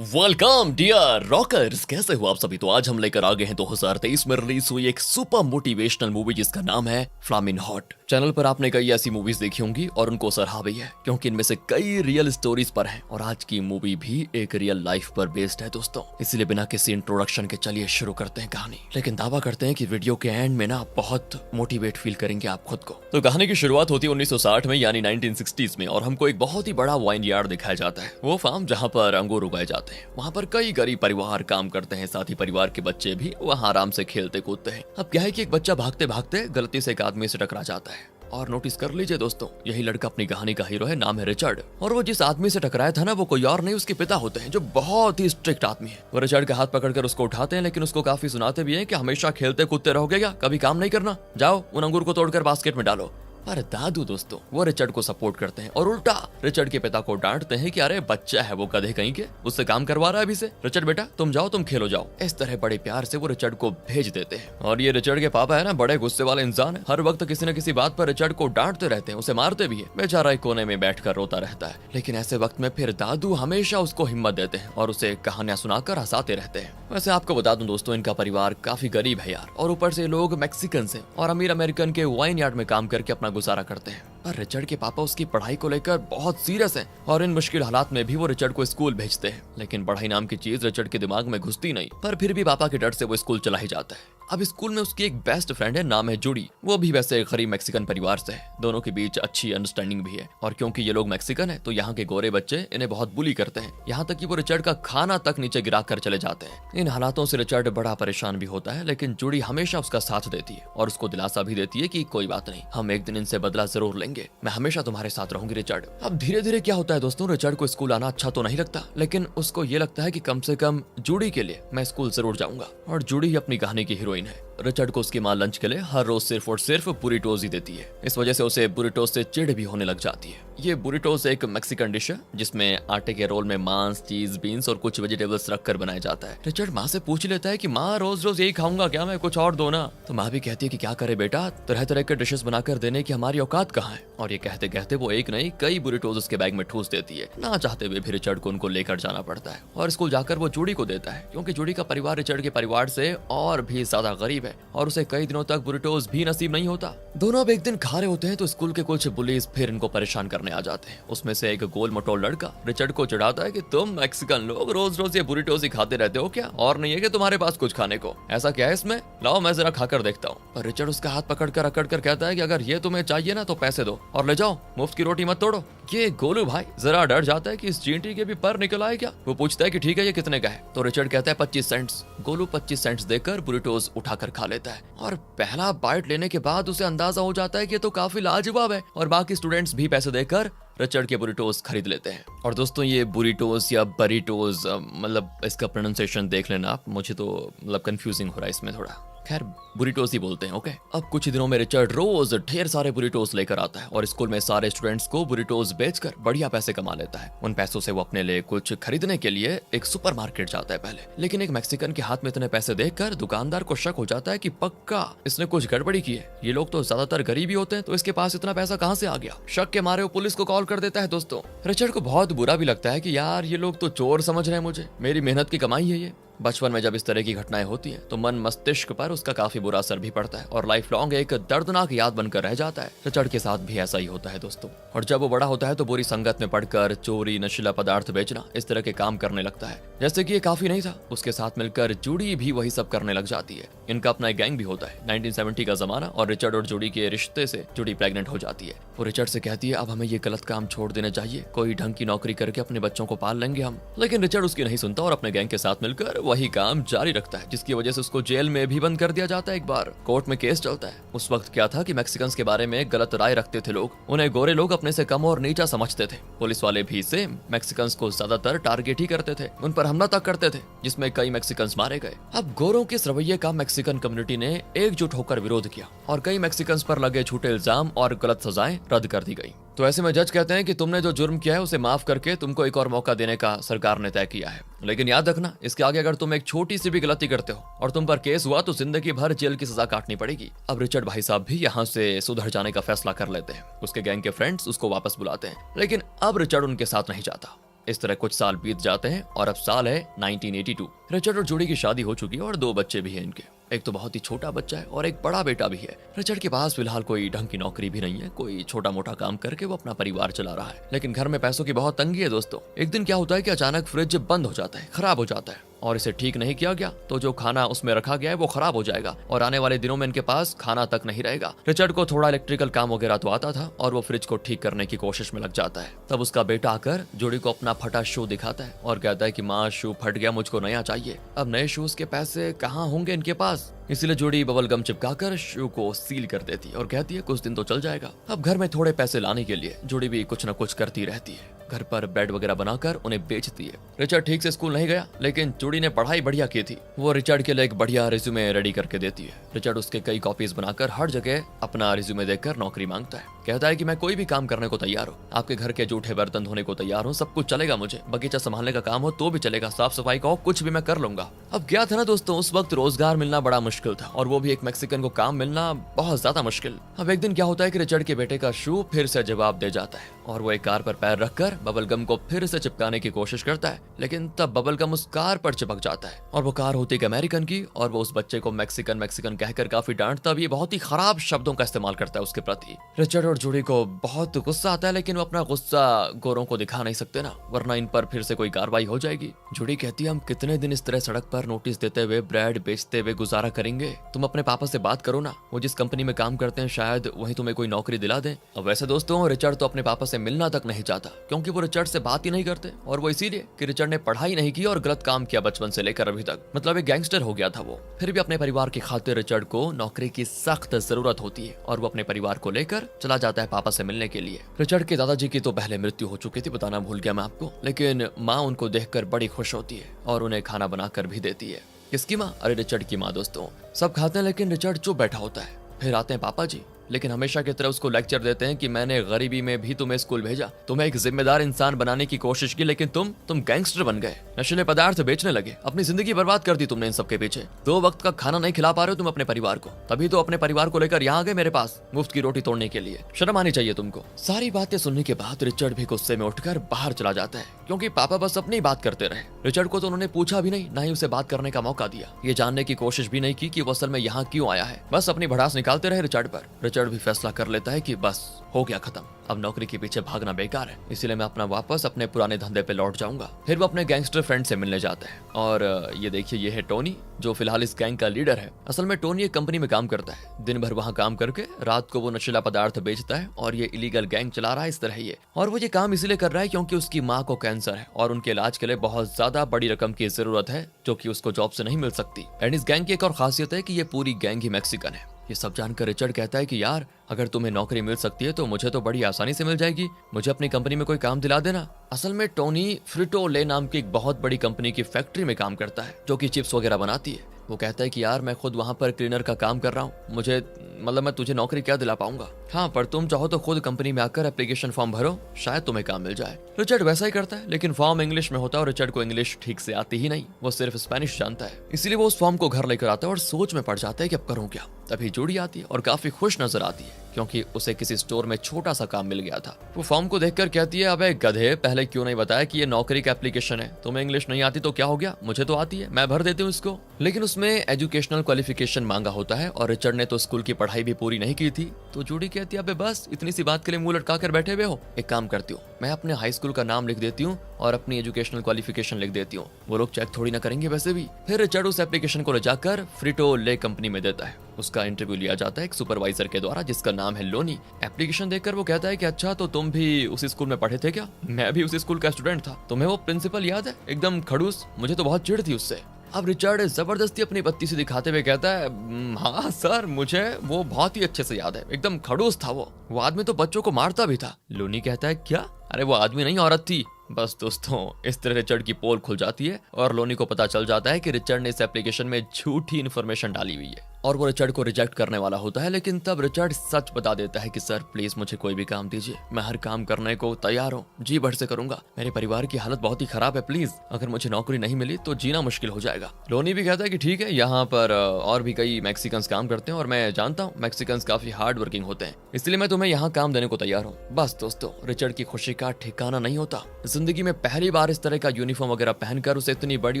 Welcome dear rockers, कैसे हो आप सभी। तो आज हम लेकर आ गए हैं 2023 में रिलीज हुई एक सुपर मोटिवेशनल मूवी जिसका नाम है फ्लामिंग हॉट। चैनल पर आपने कई ऐसी मूवीज देखी होंगी और उनको सराहा भी है क्योंकि इनमें से कई रियल स्टोरीज पर हैं और आज की मूवी भी एक रियल लाइफ पर बेस्ड है दोस्तों। इसलिए बिना किसी इंट्रोडक्शन के चलिए शुरू करते हैं कहानी। लेकिन दावा करते हैं कि वीडियो के एंड में ना बहुत मोटिवेट फील करेंगे आप खुद को। तो कहानी की शुरुआत होती है 1960 में यानी 1960s में और हमको एक बहुत ही बड़ा वाइन यार्ड दिखाया जाता है। वो फार्म जहाँ पर अंगूर उगाए जाते हैं। वहाँ पर कई गरीब परिवार काम करते हैं, साथ ही परिवार के बच्चे भी वहाँ आराम से खेलते कूदते हैं। अब क्या है कि एक बच्चा भागते भागते गलती से एक आदमी से टकरा जाता है और नोटिस कर लीजिए दोस्तों, यही लड़का अपनी कहानी का हीरो है, नाम है रिचर्ड। और वो जिस आदमी से टकराया था ना, वो कोई और नहीं उसके पिता होते हैं जो बहुत ही स्ट्रिक्ट आदमी है। वो रिचर्ड का हाथ पकड़कर उसको उठाते हैं लेकिन उसको काफी सुनाते भी हैं कि हमेशा खेलते कूदते रहोगे क्या, कभी काम नहीं करना, जाओ उन अंगूर को तोड़कर बास्केट में डालो। अरे दादू दोस्तों वो रिचर्ड को सपोर्ट करते हैं और उल्टा रिचर्ड के पिता को डांटते हैं कि अरे बच्चा है वो गधे कहीं के, उससे काम करवा रहा है अभी से। रिचर्ड बेटा तुम जाओ, तुम खेलो जाओ। इस तरह बड़े प्यार से वो रिचर्ड को भेज देते हैं। और ये रिचर्ड के पापा है ना, बड़े गुस्से वाले इंसान है। हर वक्त किसी न किसी बात पर रिचर्ड को डांटते रहते हैं, उसे मारते भी है। बेचारा एक कोने में बैठकर रोता रहता है। लेकिन ऐसे वक्त में फिर दादू हमेशा उसको हिम्मत देते हैं और उसे कहानियां सुनाकर हंसाते रहते हैं। वैसे आपको बता दूं दोस्तों, इनका परिवार काफी गरीब है यार, और ऊपर से लोग मैक्सिकन हैं और अमीर अमेरिकन के वाइन यार्ड में काम करके अपना गुजारा करते हैं। पर रिचर्ड के पापा उसकी पढ़ाई को लेकर बहुत सीरियस हैं और इन मुश्किल हालात में भी वो रिचर्ड को स्कूल भेजते हैं। लेकिन पढ़ाई नाम की चीज रिचर्ड के दिमाग में घुसती नहीं, पर फिर भी पापा के डर से वो स्कूल चला ही जाता है। अब स्कूल में उसकी एक बेस्ट फ्रेंड है, नाम है जूडी। वो भी वैसे एक गरीब मैक्सिकन परिवार से है। दोनों के बीच अच्छी अंडरस्टैंडिंग भी है और क्योंकि ये लोग मैक्सिकन है तो यहाँ के गोरे बच्चे इन्हें बहुत बुली करते हैं, यहाँ तक कि वो रिचर्ड का खाना तक नीचे गिरा कर चले जाते हैं। इन हालातों से रिचर्ड बड़ा परेशान भी होता है, लेकिन जूडी हमेशा उसका साथ देती है और उसको दिलासा भी देती है कि कोई बात नहीं, हम एक दिन इनसे बदला जरूर लेंगे, मैं हमेशा तुम्हारे साथ रहूंगी रिचर्ड। अब धीरे धीरे क्या होता है दोस्तों, रिचर्ड को स्कूल आना अच्छा तो नहीं लगता, लेकिन उसको ये लगता है कि कम से कम जूडी के लिए मैं स्कूल जरूर जाऊंगा। और जूडी ही अपनी कहानी की हीरोइन है। रिचर्ड को उसकी माँ लंच के लिए हर रोज सिर्फ और सिर्फ बुरिटोज ही देती है। इस वजह से उसे बुरिटोज से चिढ़ भी होने लग जाती है। ये बुरिटोज एक मैक्सिकन डिश है जिसमें आटे के रोल में मांस, चीज, बीन्स और कुछ वेजिटेबल्स रखकर बनाया जाता है। रिचर्ड माँ से पूछ लेता है कि माँ रोज रोज यही खाऊंगा क्या मैं, कुछ और दो ना। तो माँ भी कहती है कि क्या करे बेटा, तरह तरह के डिशेस बनाकर देने की हमारी औकात कहाँ है। और ये कहते कहते वो एक नहीं कई बुरिटोज उसके बैग में ठूस देती है। ना चाहते हुए भी रिचर्ड को उनको लेकर जाना पड़ता है और स्कूल जाकर वो जूडी को देता है, क्योंकि जूडी का परिवार रिचर्ड के परिवार से और भी ज्यादा गरीब है और उसे कई दिनों तक बुरिटोज भी नसीब नहीं होता। दोनों अब एक दिन खा रहे होते हैं तो स्कूल के कुछ बुलीज फिर इनको परेशान करने आ जाते हैं। उसमें से एक गोल मटोल लड़का रिचर्ड को चिढ़ाता है कि तुम मैक्सिकन लोग रोज रोज ये बुरिटोज ही खाते रहते हो क्या, और नहीं है कि तुम्हारे पास कुछ खाने को, ऐसा क्या है इसमें, लाओ मैं जरा खाकर देखता हूँ। पर रिचर्ड उसका हाथ पकड़कर अकड़कर कहता है कि अगर ये तुम्हें चाहिए ना तो पैसे दो और ले जाओ, मुफ्त की रोटी मत तोड़ो। ये गोलू भाई जरा डर जाता है कि इस चींटी के भी पर निकल आए क्या। वो पूछता है कि ठीक है ये कितने का है, तो रिचर्ड कहता है 25 सेंट्स। गोलू 25 सेंट्स देकर बुरिटोज उठाकर खा लेता है और पहला बाइट लेने के बाद उसे अंदाजा हो जाता है कि ये तो काफी लाजवाब है और बाकी स्टूडेंट्स भी पैसे देकर रिचर्ड के बुरिटोज खरीद लेते हैं। और दोस्तों ये बुरिटोज या बरीटोज, मतलब इसका प्रोनाउंसिएशन देख लेना आप, मुझे तो मतलब कंफ्यूजिंग हो रहा है इसमें थोड़ा, खैर बुरिटोज ही बोलते हैं ओके। अब कुछ दिनों में रिचर्ड रोज ढेर सारे बुरिटोज लेकर आता है और स्कूल में सारे स्टूडेंट्स को बुरिटोज बेचकर बढ़िया पैसे कमा लेता है। उन पैसों से वो अपने लिए कुछ खरीदने के लिए एक सुपरमार्केट जाता है पहले, लेकिन एक मैक्सिकन के हाथ में इतने पैसे देखकर दुकानदार को शक हो जाता है कि पक्का इसने कुछ गड़बड़ी की है। ये लोग तो ज्यादातर गरीब ही होते हैं तो इसके पास इतना पैसा कहाँ से आ गया। शक के मारे वो पुलिस को कॉल कर देता है दोस्तों। रिचर्ड को बहुत बुरा भी लगता है कि यार ये लोग तो चोर समझ रहे हैं मुझे, मेरी मेहनत की कमाई है ये। बचपन में जब इस तरह की घटनाएं होती हैं तो मन मस्तिष्क पर उसका काफी बुरा असर भी पड़ता है और लाइफ लॉन्ग एक दर्दनाक याद बनकर रह जाता है। रिचर्ड के साथ भी ऐसा ही होता है दोस्तों। और जब वो बड़ा होता है तो बुरी संगत में पड़कर चोरी, नशीला पदार्थ बेचना, इस तरह के काम करने लगता है। जैसे कि ये काफी नहीं था, उसके साथ मिलकर जूडी भी वही सब करने लग जाती है। इनका अपना एक गैंग भी होता है। 1970 का जमाना और रिचर्ड और जूडी के रिश्ते से जूडी प्रेग्नेंट हो जाती है। वो रिचर्ड से कहती है अब हमें ये गलत काम छोड़ देना चाहिए, कोई ढंग की नौकरी करके अपने बच्चों को पाल लेंगे हम। लेकिन रिचर्ड उसकी नहीं सुनता और अपने गैंग के साथ मिलकर वही काम जारी रखता है, जिसकी वजह से उसको जेल में भी बंद कर दिया जाता है। एक बार कोर्ट में केस चलता है। उस वक्त क्या था कि मैक्सिकन्स के बारे में गलत राय रखते थे लोग, उन्हें गोरे लोग अपने से कम और नीचा समझते थे। पुलिस वाले भी सेम मैक्सिकन्स को ज्यादातर टारगेट ही करते थे, उन पर हमला तक करते थे, जिसमें कई मैक्सिकन्स मारे गए। अब गोरों के इस रवैये का मैक्सिकन कम्युनिटी ने एकजुट होकर विरोध किया और कई मैक्सिकन्स पर लगे झूठे इल्जाम और गलत सजाएं रद्द कर दी गई। तो ऐसे में जज कहते हैं कि तुमने जो जुर्म किया है उसे माफ करके तुमको एक और मौका देने का सरकार ने तय किया है, लेकिन याद रखना इसके आगे अगर तुम एक छोटी सी भी गलती करते हो और तुम पर केस हुआ तो जिंदगी भर जेल की सजा काटनी पड़ेगी। अब रिचर्ड भाई साहब भी यहाँ से सुधर जाने का फैसला कर लेते हैं। उसके गैंग के फ्रेंड्स उसको वापस बुलाते हैं, लेकिन अब रिचर्ड उनके साथ नहीं जाता। इस तरह कुछ साल बीत जाते हैं और अब साल है 1982। रिचर्ड और जूडी की शादी हो चुकी है और 2 बच्चे भी हैं इनके। एक तो बहुत ही छोटा बच्चा है और एक बड़ा बेटा भी है। रिचर्ड के पास फिलहाल कोई ढंग की नौकरी भी नहीं है, कोई छोटा मोटा काम करके वो अपना परिवार चला रहा है, लेकिन घर में पैसों की बहुत तंगी है दोस्तों। एक दिन क्या होता है कि अचानक फ्रिज बंद हो जाता है, खराब हो जाता है और इसे ठीक नहीं किया गया तो जो खाना उसमें रखा गया है वो खराब हो जाएगा और आने वाले दिनों में इनके पास खाना तक नहीं रहेगा। रिचर्ड को थोड़ा इलेक्ट्रिकल काम वगैरह तो आता था और वो फ्रिज को ठीक करने की कोशिश में लग जाता है। तब उसका बेटा आकर जूडी को अपना फटा शू दिखाता है और कहता है कि माँ, शू फट गया, मुझको नया चाहिए। अब नए शूज के पैसे कहाँ होंगे इनके पास, इसलिए जूडी बबल गम चिपकाकर शू को सील कर देती और कहती है कुछ दिन तो चल जाएगा। अब घर में थोड़े पैसे लाने के लिए जूडी भी कुछ न कुछ करती रहती है, घर पर ब्रेड वगैरह बनाकर उन्हें बेचती है। रिचर्ड ठीक से स्कूल नहीं गया, लेकिन जूडी ने पढ़ाई बढ़िया की थी। वो रिचर्ड के लिए एक बढ़िया रिज्यूमे रेडी करके देती है। रिचर्ड उसके कई कॉपीज बनाकर हर जगह अपना रिज्यूमे देकर नौकरी मांगता है। कहता है कि मैं कोई भी काम करने को तैयार हूँ, आपके घर के जूठे बर्तन धोने को तैयार हूँ, सब कुछ चलेगा मुझे, बगीचा संभालने का काम हो तो भी चलेगा, साफ सफाई का हो, कुछ भी मैं कर लूंगा। अब क्या था ना दोस्तों, उस वक्त रोजगार मिलना बड़ा मुश्किल था और वो भी एक मैक्सिकन को काम मिलना बहुत ज्यादा मुश्किल। अब एक दिन क्या होता है कि रिचर्ड के बेटे का शू फिर से जवाब दे जाता है और वो एक कार पर पैर रखकर बबल गम को फिर से चिपकाने की कोशिश करता है, लेकिन तब बबल गम उस कार पर चिपक जाता है और वो कार होती है अमेरिकन की और वो उस बच्चे को मैक्सिकन मैक्सिकन कहकर काफी डांटता भी, बहुत ही खराब शब्दों का इस्तेमाल करता है उसके प्रति। रिचर्ड और जूडी को बहुत गुस्सा आता है, लेकिन वो अपना गुस्सा गोरों को दिखा नहीं सकते ना, वरना इन पर फिर से कोई कार्रवाई हो जाएगी। जूडी कहती है हम कितने दिन इस तरह सड़क पर नोटिस देते हुए ब्रेड बेचते हुए गुजारा करेंगे, तुम अपने पापा से बात करो ना, वो जिस कंपनी में काम करते हैं शायद वहीं तुम्हें कोई नौकरी दिला दें। अब वैसे दोस्तों रिचर्ड तो अपने पापा से मिलना तक नहीं चाहता, क्योंकि वो रिचर्ड से बात ही नहीं करते, और वो इसीलिए कि रिचर्ड ने पढ़ाई नहीं की और गलत काम किया बचपन से लेकर अभी तक, मतलब एक गैंगस्टर हो गया था वो। फिर भी अपने परिवार की खातिर रिचर्ड को नौकरी की सख्त जरूरत होती है और वो अपने परिवार को लेकर चला जाता है पापा से मिलने के लिए। रिचर्ड के दादाजी की तो पहले मृत्यु हो चुकी थी, बताना भूल गया मैं आपको, लेकिन माँ उनको देखकर बड़ी खुश होती है और उन्हें खाना बनाकर भी देती है। किसकी माँ? अरे रिचर्ड की माँ दोस्तों। सब खाते हैं लेकिन रिचर्ड चुप बैठा होता है। फिर आते हैं पापा जी, लेकिन हमेशा की तरह उसको लेक्चर देते हैं कि मैंने गरीबी में भी तुम्हें स्कूल भेजा, तुम्हें एक जिम्मेदार इंसान बनाने की कोशिश की, लेकिन तुम गैंगस्टर बन गए, नशीले पदार्थ बेचने लगे, अपनी जिंदगी बर्बाद कर दी तुमने इन सबके पीछे। 2 वक्त का खाना नहीं खिला पा रहे हो तुम अपने परिवार को, तभी तो अपने परिवार को लेकर यहाँ आ गए मेरे पास मुफ्त की रोटी तोड़ने के लिए, शर्म आनी चाहिए तुमको। सारी बातें सुनने के बाद रिचर्ड भी गुस्से में उठकर बाहर चला जाता है, क्योंकि पापा बस अपनी बात करते रहे। रिचर्ड को तो उन्होंने पूछा भी नहीं, ना ही उसे बात करने का मौका दिया, ये जानने की कोशिश भी नहीं की कि वो असल में यहाँ क्यों आया है। बस अपनी भड़ास निकालते रहे रिचर्ड पर। रिचर्ड भी फैसला कर लेता है कि बस हो गया खत्म, अब नौकरी के पीछे भागना बेकार है, इसीलिए मैं अपना वापस अपने पुराने धंधे पे लौट जाऊंगा। फिर वो अपने गैंगस्टर फ्रेंड से मिलने जाता है और ये देखिए ये है टोनी, जो फिलहाल इस गैंग का लीडर है। असल में टोनी एक कंपनी में काम करता है, दिन भर वहाँ काम करके रात को वो नशीला पदार्थ बेचता है और ये इलीगल गैंग चला रहा है इस तरह ये। और वो ये काम इसीलिए कर रहा है क्योंकि उसकी माँ को कैंसर है और उनके इलाज के लिए बहुत ज्यादा बड़ी रकम की जरूरत है, जो कि उसको जॉब से नहीं मिल सकती। एंड इस गैंग की एक और खासियत है कि ये पूरी गैंग ही मैक्सिकन है। ये सब जानकर रिचर्ड कहता है कि यार अगर तुम्हें नौकरी मिल सकती है तो मुझे तो बड़ी आसानी से मिल जाएगी, मुझे अपनी कंपनी में कोई काम दिला देना। असल में टोनी फ्रिटो ले नाम की एक बहुत बड़ी कंपनी की फैक्ट्री में काम करता है, जो कि चिप्स वगैरह बनाती है। वो कहता है कि यार मैं खुद वहाँ पर क्लीनर का काम कर रहा हूँ, मुझे मतलब मैं तुझे नौकरी क्या दिला पाऊंगा, हाँ पर तुम चाहो तो खुद कंपनी में आकर एप्लीकेशन फॉर्म भरो, शायद तुम्हें काम मिल जाए। रिचर्ड वैसा ही करता है, लेकिन फॉर्म इंग्लिश में होता है और रिचर्ड को इंग्लिश ठीक से आती ही नहीं, वो सिर्फ स्पेनिश जानता है। इसलिए वो उस फॉर्म को घर लेकर आता है और सोच में पड़ जाता है कि अब करूँ क्या। तभी जूडी आती है और काफी खुश नजर आती है, क्योंकि उसे किसी स्टोर में छोटा सा काम मिल गया था। वो फॉर्म को देखकर कहती है अबे गधे, पहले क्यों नहीं बताया कि ये नौकरी का एप्लीकेशन है, तुम्हें इंग्लिश नहीं आती तो क्या हो गया, मुझे तो आती है, मैं भर देती हूँ इसको। लेकिन उसमें एजुकेशनल क्वालिफिकेशन मांगा होता है और रिचर्ड ने तो स्कूल की पढ़ाई भी पूरी नहीं की थी। तो जूडी कहती है अबे बस इतनी सी बात के लिए मुंह लटका कर बैठे हुए हो, एक काम करती हूँ मैं अपने हाई स्कूल का नाम लिख देती हूँ और अपनी एजुकेशनल क्वालिफिकेशन लिख देती हूँ, वो लोग चेक थोड़ी ना करेंगे वैसे भी। फिर रिचर्ड उस एप्लीकेशन को ले जाकर फ्रिटो ले कंपनी में देता है। उसका इंटरव्यू लिया जाता है एक सुपरवाइजर के द्वारा, जिसका नाम है लोनी। एप्लीकेशन देखकर वो कहता है कि अच्छा तो तुम भी उसी स्कूल में पढ़े थे क्या? मैं भी उसी स्कूल का स्टूडेंट था। तुम्हें वो प्रिंसिपल याद है, एकदम खड़ूस, मुझे तो बहुत चिढ़ थी उससे। अब रिचर्ड जबरदस्ती अपनी बत्ती से दिखाते हुए कहता है हाँ सर, मुझे वो बहुत ही अच्छे से याद है, एकदम खड़ूस था वो आदमी तो बच्चों को मारता भी था। लोनी कहता है क्या? अरे वो आदमी नहीं औरत थी। बस दोस्तों इस तरह रिचर्ड की पोल खुल जाती है और लोनी को पता चल जाता है कि रिचर्ड ने इस एप्लीकेशन में झूठी इन्फॉर्मेशन डाली हुई है। और वो रिचर्ड को रिजेक्ट करने वाला होता है, लेकिन तब रिचर्ड सच बता देता है कि सर प्लीज मुझे कोई भी काम दीजिए, मैं हर काम करने को तैयार हूँ, जी भर से करूंगा, मेरे परिवार की हालत बहुत ही खराब है, प्लीज अगर मुझे नौकरी नहीं मिली तो जीना मुश्किल हो जाएगा। लोनी भी कहता है कि ठीक है, यहाँ पर और भी कई मैक्सिकन्स काम करते हैं और मैं जानता हूँ मैक्सिकन्स काफी हार्ड वर्किंग होते हैं, इसलिए मैं तुम्हें यहाँ काम देने को तैयार हूँ। बस दोस्तों, रिचर्ड की खुशी का ठिकाना नहीं होता। जिंदगी में पहली बार इस तरह का यूनिफॉर्म वगैरह पहनकर उसे इतनी बड़ी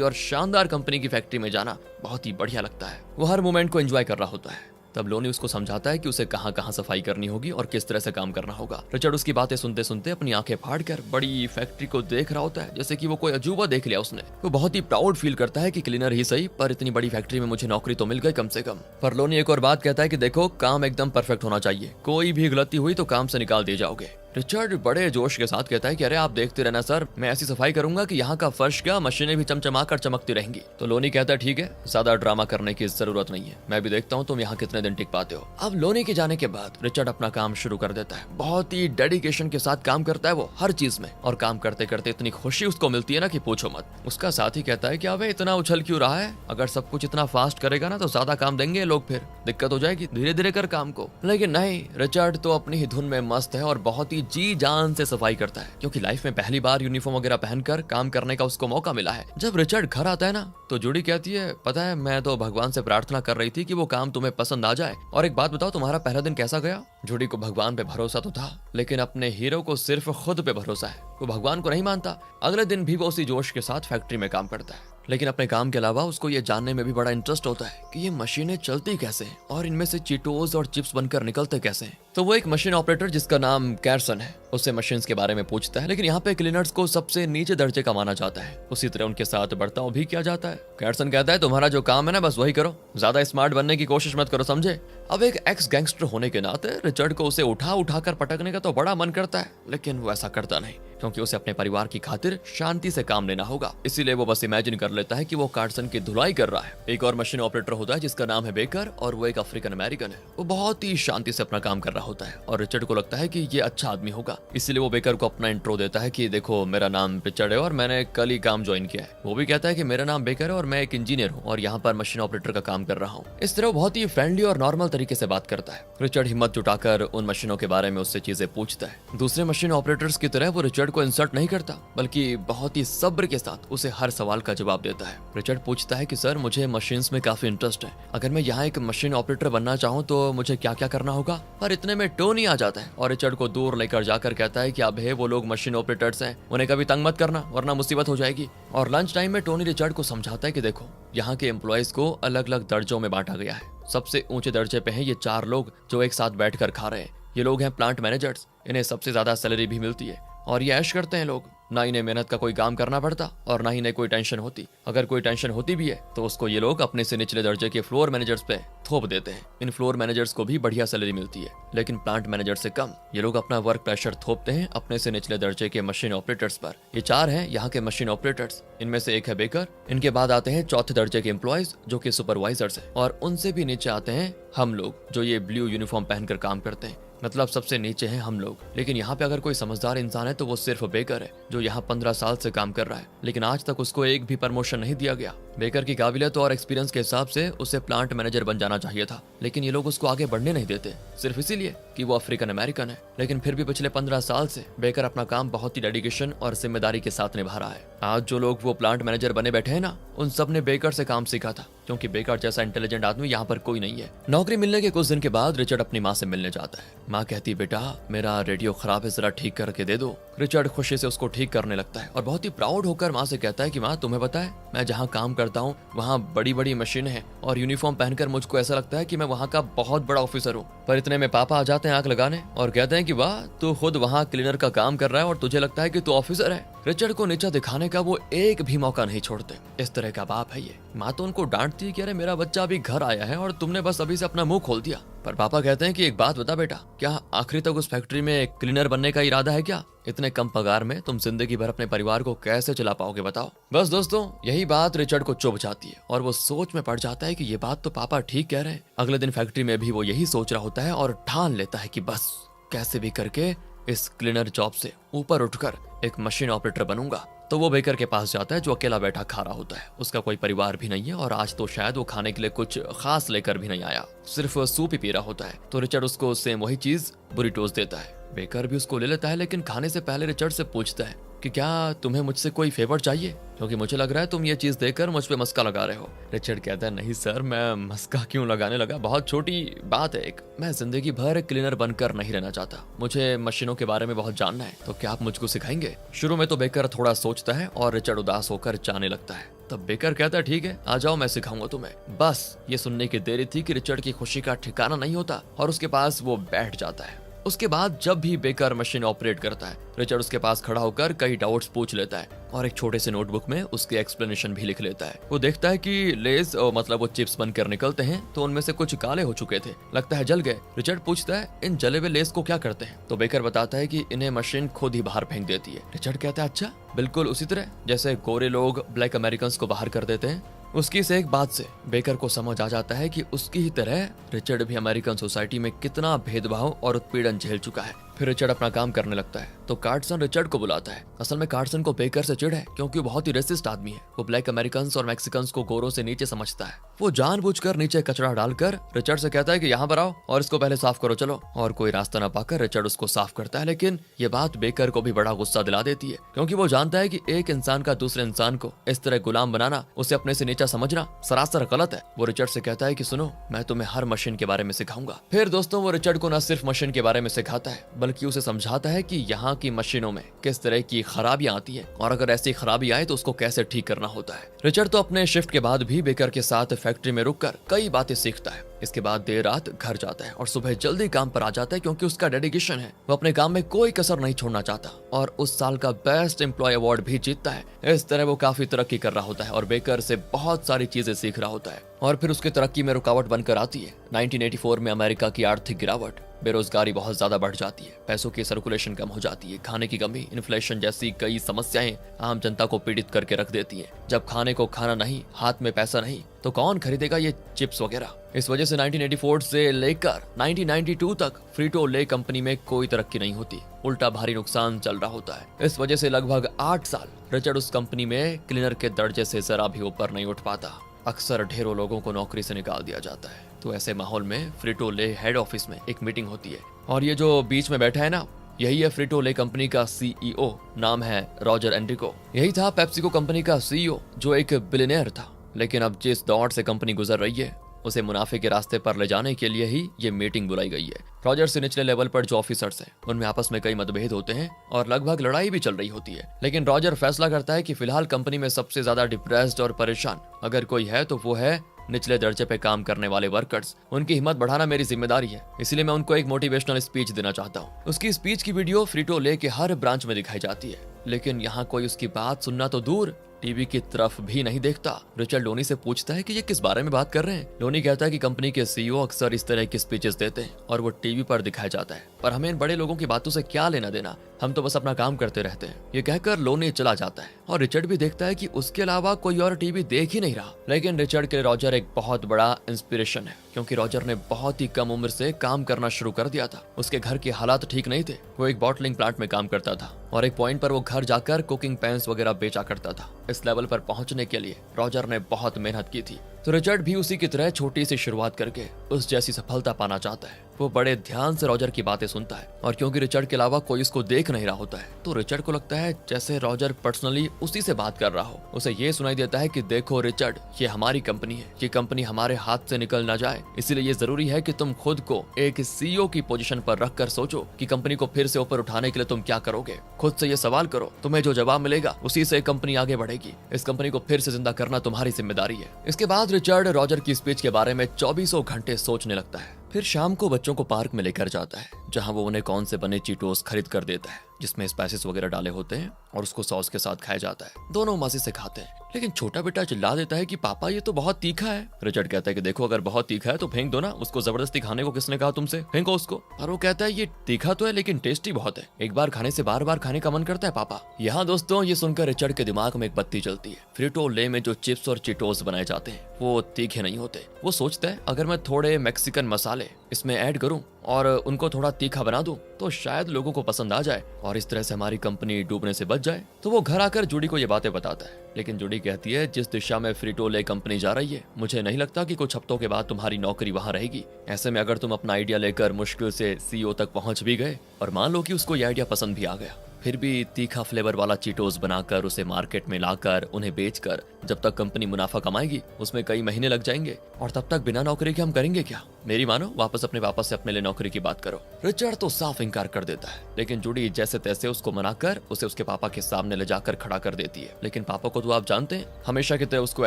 और शानदार कंपनी की फैक्ट्री में जाना बहुत ही बढ़िया लगता है। वो हर मोमेंट को एंजॉय कर रहा होता है। तब लोनी उसको समझाता है कि उसे कहाँ कहाँ सफाई करनी होगी और किस तरह से काम करना होगा। रिचर्ड उसकी बातें सुनते सुनते अपनी आंखें फाड़कर बड़ी फैक्ट्री को देख रहा होता है, जैसे कि वो कोई अजूबा देख लिया उसने। वो बहुत ही प्राउड फील करता है कि क्लीनर ही सही, पर इतनी बड़ी फैक्ट्री में मुझे नौकरी तो मिल गई कम से कम। पर लोनी एक और बात कहता है कि देखो, काम एकदम परफेक्ट होना चाहिए, कोई भी गलती हुई तो काम से निकाल दिए जाओगे। रिचर्ड बड़े जोश के साथ कहता है कि अरे आप देखते रहना सर, मैं ऐसी सफाई करूंगा कि यहाँ का फर्श क्या, मशीनें भी चमचमा कर चमकती रहेंगी। तो लोनी कहता है ठीक है, ज्यादा ड्रामा करने की जरूरत नहीं है, मैं भी देखता हूँ तुम यहाँ कितने दिन टिक पाते हो। अब लोनी के जाने के बाद रिचर्ड अपना काम शुरू कर देता है। बहुत ही डेडिकेशन के साथ काम करता है वो हर चीज में, और काम करते करते इतनी खुशी उसको मिलती है ना कि पूछो मत। उसका साथी कहता है कि अबे इतना उछल क्यों रहा है, अगर सब कुछ इतना फास्ट करेगा ना तो ज्यादा काम देंगे लोग, फिर दिक्कत हो जाएगी, धीरे धीरे कर काम को। लेकिन नहीं, रिचर्ड तो अपनी ही धुन में मस्त है और बहुत ही जी जान से सफाई करता है, क्योंकि लाइफ में पहली बार यूनिफॉर्म वगैरह पहनकर काम करने का उसको मौका मिला है। जब रिचर्ड घर आता है ना तो जूडी कहती है, पता है मैं तो भगवान से प्रार्थना कर रही थी कि वो काम तुम्हें पसंद आ जाए, और एक बात बताओ तुम्हारा पहला दिन कैसा गया। जूडी को भगवान पे भरोसा तो था, लेकिन अपने हीरो को सिर्फ खुद पे भरोसा है, वो भगवान को नहीं मानता। अगले दिन भी वो उसी जोश के साथ फैक्ट्री में काम करता है, लेकिन अपने काम के अलावा उसको ये जानने में भी बड़ा इंटरेस्ट होता है कि ये मशीनें चलती कैसे हैं और इनमें से चीटोस और चिप्स बनकर निकलते कैसे हैं। तो वो एक मशीन ऑपरेटर जिसका नाम कैरसन है उससे मशीन्स के बारे में पूछता है, लेकिन यहाँ पे क्लीनर्स को सबसे नीचे दर्जे का माना जाता है, उसी तरह उनके साथ बर्ताव भी किया जाता है। कैरसन कहता है तुम्हारा जो काम है ना बस वही करो, ज्यादा स्मार्ट बनने की कोशिश मत करो, समझे। अब एक एक्स गैंगस्टर होने के नाते रिचर्ड को उसे उठा कर पटकने का तो बड़ा मन करता है, लेकिन वो ऐसा करता नहीं, क्योंकि उसे अपने परिवार की खातिर शांति से काम लेना होगा। इसीलिए वो बस इमेजिन कर लेता है कि वो कार्सन की धुलाई कर रहा है। एक और मशीन ऑपरेटर होता है जिसका नाम है बेकर, और वो एक अफ्रीकन अमेरिकन है। वो बहुत ही शांति से अपना काम कर रहा होता है और रिचर्ड को लगता है कि ये अच्छा आदमी होगा, इसलिए वो बेकर को अपना इंट्रो देता है कि देखो मेरा नाम रिचर्ड है और मैंने कल ही काम ज्वाइन किया है। वो भी कहता है कि मेरा नाम बेकर है और मैं एक इंजीनियर हूँ और यहाँ पर मशीन ऑपरेटर का काम कर रहा हूँ। इस तरह बहुत ही फ्रेंडली और नॉर्मल तरीके से बात करता है। रिचर्ड हिम्मत जुटाकर उन मशीनों के बारे में उससे चीजें पूछता है। दूसरे मशीन ऑपरेटर्स की तरह वो रिचर्ड को इंसल्ट नहीं करता, बल्कि बहुत ही सब्र के साथ उसे हर सवाल का जवाब देता है। रिचर्ड पूछता है कि सर मुझे मशीन्स में काफी इंटरेस्ट है, अगर मैं यहाँ एक मशीन ऑपरेटर बनना चाहूँ तो मुझे क्या क्या करना होगा। पर इतने में टोनी आ जाता है और रिचर्ड को दूर लेकर जाकर कहता है कि अब है वो लोग मशीन ऑपरेटर्स हैं, उन्हें कभी तंग मत करना वरना मुसीबत हो जाएगी। और लंच टाइम में टोनी रिचर्ड को समझाता है कि देखो यहाँ के एम्प्लॉयज को अलग अलग दर्जों में बांटा गया है। सबसे ऊंचे दर्जे पे हैं ये 4 लोग जो एक साथ बैठकर खा रहे हैं। ये लोग हैं प्लांट मैनेजर्स, इन्हें सबसे ज्यादा सैलरी भी मिलती है और ये ऐश करते हैं लोग, ना इन्हें मेहनत का कोई काम करना पड़ता और ना ही इन्हें कोई टेंशन होती। अगर कोई टेंशन होती भी है तो उसको ये लोग अपने से निचले दर्जे के फ्लोर मैनेजर्स पे थोप देते हैं। इन फ्लोर मैनेजर्स को भी बढ़िया सैलरी मिलती है, लेकिन प्लांट मैनेजर से कम। ये लोग अपना वर्क प्रेशर थोपते हैं अपने से निचले दर्जे के मशीन ऑपरेटर्स पर। ये 4 हैं यहाँ के मशीन ऑपरेटर्स, इनमें से एक है बेकर। इनके बाद आते हैं चौथे दर्जे के एम्प्लॉयज जो कि सुपरवाइजर्स हैं, और उनसे भी नीचे आते हैं हम लोग जो ये ब्लू यूनिफॉर्म पहनकर काम करते हैं, मतलब सबसे नीचे हैं हम लोग। लेकिन यहाँ पे अगर कोई समझदार इंसान है तो वो सिर्फ बेकर है जो यहाँ 15 साल से काम कर रहा है, लेकिन आज तक उसको एक भी प्रमोशन नहीं दिया गया। बेकर की काबिलियत और एक्सपीरियंस के हिसाब से उसे प्लांट मैनेजर बन जाना चाहिए था, लेकिन ये लोग उसको आगे बढ़ने नहीं देते, सिर्फ इसीलिए कि वो अफ्रीकन अमेरिकन है। लेकिन फिर भी पिछले 15 साल से बेकर अपना काम बहुत ही डेडिकेशन और जिम्मेदारी के साथ निभा रहा है। आज जो लोग वो प्लांट मैनेजर बने बैठे हैं ना, उन सब ने बेकर से काम सीखा था, क्योंकि बेकर जैसा इंटेलिजेंट आदमी यहाँ पर कोई नहीं है। नौकरी मिलने के कुछ दिन के बाद रिचर्ड अपनी माँ से मिलने जाता है। माँ कहती बेटा मेरा रेडियो खराब है, जरा ठीक करके दे दो। रिचर्ड खुशी से उसको ठीक करने लगता है और बहुत ही प्राउड होकर माँ से कहता है कि माँ तुम्हें पता है मैं जहाँ काम करता हूँ वहाँ बड़ी बड़ी मशीन है और यूनिफॉर्म पहनकर मुझको ऐसा लगता है कि मैं वहाँ का बहुत बड़ा ऑफिसर हूँ। पर इतने में पापा आ जाते हैं आंख लगाने और कहते हैं कि वाह तू खुद वहाँ क्लीनर का काम कर रहा है और तुझे लगता है कि तू ऑफिसर है। रिचर्ड को नीचा दिखाने का वो एक भी मौका नहीं छोड़ते। इस तरह का बाप है ये। माँ तो उनको डांटती है कि अरे मेरा बच्चा अभी घर आया है और तुमने बस अभी से अपना मुंह खोल दिया। पर पापा कहते हैं कि एक बात बता बेटा, क्या आखिरी तक उस फैक्ट्री में क्लीनर बनने का इरादा है क्या? इतने कम पगार में तुम जिंदगी भर अपने परिवार को कैसे चला पाओगे बताओ। बस दोस्तों यही बात रिचर्ड को चुभ जाती है और वो सोच में पड़ जाता है कि ये बात तो पापा ठीक कह रहे हैं। अगले दिन फैक्ट्री में भी वो यही सोच रहा होता है और ठान लेता है कि बस कैसे भी करके इस क्लीनर जॉब से ऊपर उठकर एक मशीन ऑपरेटर बनूंगा। तो वो बेकर के पास जाता है जो अकेला बैठा खा रहा होता है। उसका कोई परिवार भी नहीं है और आज तो शायद वो खाने के लिए कुछ खास लेकर भी नहीं आया, सिर्फ सूप ही पी रहा होता है। तो रिचर्ड उसको सेम वही चीज बुरिटोस देता है। बेकर भी उसको ले लेता है, लेकिन खाने से पहले रिचर्ड से पूछता है कि क्या तुम्हें मुझसे कोई फेवर चाहिए, क्योंकि मुझे लग रहा है तुम ये चीज देकर मुझ पे मस्का लगा रहे हो। रिचर्ड कहता है नहीं सर, मैं मस्का क्यों लगाने लगा, बहुत छोटी बात है एक, मैं जिंदगी भर क्लीनर बनकर नहीं रहना चाहता, मुझे मशीनों के बारे में बहुत जानना है, तो क्या आप मुझको सिखाएंगे। शुरू में तो बेकर थोड़ा सोचता है और रिचर्ड उदास होकर जाने लगता है। तब बेकर कहता है ठीक है आ जाओ, मैं सिखाऊंगा तुम्हें। बस ये सुनने की देरी थी कि रिचर्ड की खुशी का ठिकाना नहीं होता और उसके पास वो बैठ जाता है। उसके बाद जब भी बेकर मशीन ऑपरेट करता है, रिचर्ड उसके पास खड़ा होकर कई डाउट्स पूछ लेता है और एक छोटे से नोटबुक में उसके एक्सप्लेनेशन भी लिख लेता है। वो देखता है कि लेज मतलब वो चिप्स बनकर निकलते हैं तो उनमें से कुछ काले हो चुके थे, लगता है जल गए। रिचर्ड पूछता है इन जले हुए लेज को क्या करते हैं, तो बेकर बताता है कि इन्हें मशीन खुद ही बाहर फेंक देती है। रिचर्ड कहता है अच्छा, बिल्कुल उसी तरह जैसे गोरे लोग ब्लैक अमेरिकन को बाहर कर देते हैं। उसकी इस एक बात से बेकर को समझ आ जाता है कि उसकी ही तरह रिचर्ड भी अमेरिकन सोसाइटी में कितना भेदभाव और उत्पीड़न झेल चुका है। फिर रिचर्ड अपना काम करने लगता है तो कार्डसन रिचर्ड को बुलाता है। असल में कार्डसन को बेकर से चिढ़ है क्योंकि वो बहुत ही रेसिस्ट आदमी है। वो ब्लैक अमेरिकन और मैक्सिकन्स को गोरों से नीचे समझता है। वो जानबूझकर नीचे कचरा डालकर रिचर्ड से कहता है कि यहाँ पर आओ और इसको पहले साफ करो चलो, और कोई रास्ता न पाकर रिचर्ड उसको साफ करता है। लेकिन ये बात बेकर को भी बड़ा गुस्सा दिला देती है क्योंकि वो जानता है कि एक इंसान का दूसरे इंसान को इस तरह गुलाम बनाना, उसे अपने से नीचा समझना सरासर गलत है। वो रिचर्ड से कहता है कि सुनो, मैं तुम्हें हर मशीन के बारे में सिखाऊंगा। फिर दोस्तों वो रिचर्ड को न सिर्फ मशीन के बारे में सिखाता है बल्कि उसे समझाता है कि यहाँ की मशीनों में किस तरह की खराबियां आती है और अगर ऐसी खराबी आए तो उसको कैसे ठीक करना होता है। रिचर्ड तो अपने शिफ्ट के बाद भी बेकर के साथ फैक्ट्री में रुककर कई बातें सीखता है। इसके बाद देर रात घर जाता है और सुबह जल्दी काम पर आ जाता है क्योंकि उसका डेडिकेशन है। वो अपने काम में कोई कसर नहीं छोड़ना चाहता और उस साल का बेस्ट एम्प्लॉय अवार्ड भी जीतता है। इस तरह वो काफी तरक्की कर रहा होता है और बेकर से बहुत सारी चीजें सीख रहा होता है। और फिर उसकी तरक्की में रुकावट बनकर आती है 1984 में अमेरिका की आर्थिक गिरावट। बेरोजगारी बहुत ज्यादा बढ़ जाती है, पैसों की सर्कुलेशन कम हो जाती है, खाने की कमी, इन्फ्लेशन जैसी कई समस्याएं आम जनता को पीड़ित करके रख देती हैं। जब खाने को खाना नहीं, हाथ में पैसा नहीं, तो कौन खरीदेगा ये चिप्स वगैरह। इस वजह से 1984 से लेकर 1992 तक फ्रीटो ले कंपनी में कोई तरक्की नहीं होती, उल्टा भारी नुकसान चल रहा होता है। इस वजह से लगभग 8 साल रिचर्ड उस कंपनी में क्लीनर के दर्जे से जरा भी ऊपर नहीं उठ पाता। अक्सर ढेरों लोगों को नौकरी से निकाल दिया जाता है। तो ऐसे माहौल में फ्रीटो ले हेड ऑफिस में एक मीटिंग होती है और ये जो बीच में बैठा है ना, यही है फ्रीटो ले कंपनी का सीईओ, नाम है रॉजर एंड्रिको। यही था पेप्सिको कंपनी का सीईओ जो एक बिलियनियर था। लेकिन अब जिस दौर से कंपनी गुजर रही है उसे मुनाफे के रास्ते पर ले जाने के लिए ही ये मीटिंग बुलाई गई है। रॉजर से निचले लेवल पर जो ऑफिसर्स हैं उनमें आपस में कई मतभेद होते हैं और लगभग लड़ाई भी चल रही होती है। लेकिन रॉजर फैसला करता है कि फिलहाल कंपनी में सबसे ज्यादा डिप्रेस्ड और परेशान अगर कोई है तो वो है निचले दर्जे पे काम करने वाले वर्कर्स। उनकी हिम्मत बढ़ाना मेरी जिम्मेदारी है, इसलिए मैं उनको एक मोटिवेशनल स्पीच देना चाहता हूँ। उसकी स्पीच की वीडियो फ्रीटो ले के हर ब्रांच में दिखाई जाती है, लेकिन यहाँ कोई उसकी बात सुनना तो दूर, टीवी की तरफ भी नहीं देखता। रिचर्ड लोनी से पूछता है कि ये किस बारे में बात कर रहे हैं। लोनी कहता है कि कंपनी के सीईओ अक्सर इस तरह की स्पीचेस देते हैं और वो टीवी पर दिखाया जाता है, पर हमें इन बड़े लोगों की बातों से क्या लेना देना, हम तो बस अपना काम करते रहते हैं। ये कहकर लोनी चला जाता है और रिचर्ड भी देखता है कि उसके अलावा कोई और टीवी देख ही नहीं रहा। लेकिन रिचर्ड के लिए रॉजर एक बहुत बड़ा इंस्पिरेशन है क्योंकि रॉजर ने बहुत ही कम उम्र से काम करना शुरू कर दिया था। उसके घर के हालात ठीक नहीं थे, वो एक बॉटलिंग प्लांट में काम करता था और एक पॉइंट पर वो घर जाकर कुकिंग पैंस वगैरह बेचा करता था। इस लेवल पर पहुंचने के लिए रॉजर ने बहुत मेहनत की थी, तो रिचर्ड भी उसी की तरह छोटी सी शुरुआत करके उस जैसी सफलता पाना चाहता है। वो बड़े ध्यान से रॉजर की बातें सुनता है और क्योंकि रिचर्ड के अलावा कोई उसको देख नहीं रहा होता है तो रिचर्ड को लगता है जैसे रॉजर पर्सनली उसी से बात कर रहा हो। उसे ये सुनाई देता है कि देखो रिचर्ड, ये हमारी कंपनी है, ये कंपनी हमारे हाथ से निकल ना जाए, इसीलिए ये जरूरी है कि तुम खुद को एक सीईओ की पोजीशन पर रख कर सोचो कि कंपनी को फिर से ऊपर उठाने के लिए तुम क्या करोगे। खुद से ये सवाल करो, तुम्हें जो जवाब मिलेगा उसी से कंपनी आगे बढ़ेगी। इस कंपनी को फिर से जिंदा करना तुम्हारी जिम्मेदारी है। इसके बाद रिचर्ड रॉजर की स्पीच के बारे में 24 घंटे सोचने लगता है। फिर शाम को बच्चों को पार्क में लेकर जाता है जहां वो उन्हें कौन से बने चीटोस खरीद कर देता है जिसमें स्पाइसेस वगैरह डाले होते हैं और उसको सॉस के साथ खाया जाता है। दोनों मजे से खाते हैं, लेकिन छोटा बेटा चिल्ला देता है कि पापा ये तो बहुत तीखा है। रिचर्ड कहता है कि देखो अगर बहुत तीखा है तो फेंक दो ना, उसको जबरदस्ती खाने को किसने कहा तुमसे, फेंको उसको। और वो कहता है ये तीखा तो है लेकिन टेस्टी बहुत है, एक बार खाने से बार बार खाने का मन करता है पापा। यहाँ दोस्तों ये सुनकर रिचर्ड के दिमाग में एक बत्ती चलती है। फ्रीटो ले में जो चिप्स और चिटोस बनाए जाते हैं वो तीखे नहीं होते। वो सोचता है अगर मैं थोड़े मैक्सिकन मसाले इसमें ऐड करूं और उनको थोड़ा तीखा बना दूं तो शायद लोगों को पसंद आ जाए और इस तरह से हमारी कंपनी डूबने से बच जाए। तो वो घर आकर जूडी को ये बातें बताता है, लेकिन जूडी कहती है जिस दिशा में फ्रीटो-ले कंपनी जा रही है मुझे नहीं लगता कि कुछ हफ्तों के बाद तुम्हारी नौकरी वहां रहेगी। ऐसे में अगर तुम अपना आइडिया लेकर मुश्किल से सीईओ तक पहुंच भी गए और मान लो कि उसको ये आइडिया पसंद भी आ गया, फिर भी तीखा फ्लेवर वाला चीटोस बनाकर उसे मार्केट में लाकर उन्हें बेचकर जब तक कंपनी मुनाफा कमाएगी उसमें कई महीने लग जाएंगे और तब तक बिना नौकरी के हम करेंगे क्या? मेरी मानो वापस अपने पापा से अपने लिए नौकरी की बात करो। रिचर्ड तो साफ इंकार कर देता है, लेकिन जूडी जैसे तैसे उसको मनाकर उसे उसके पापा के सामने ले जाकर खड़ा कर देती है। लेकिन पापा को तो आप जानते हैं हमेशा की तरह उसको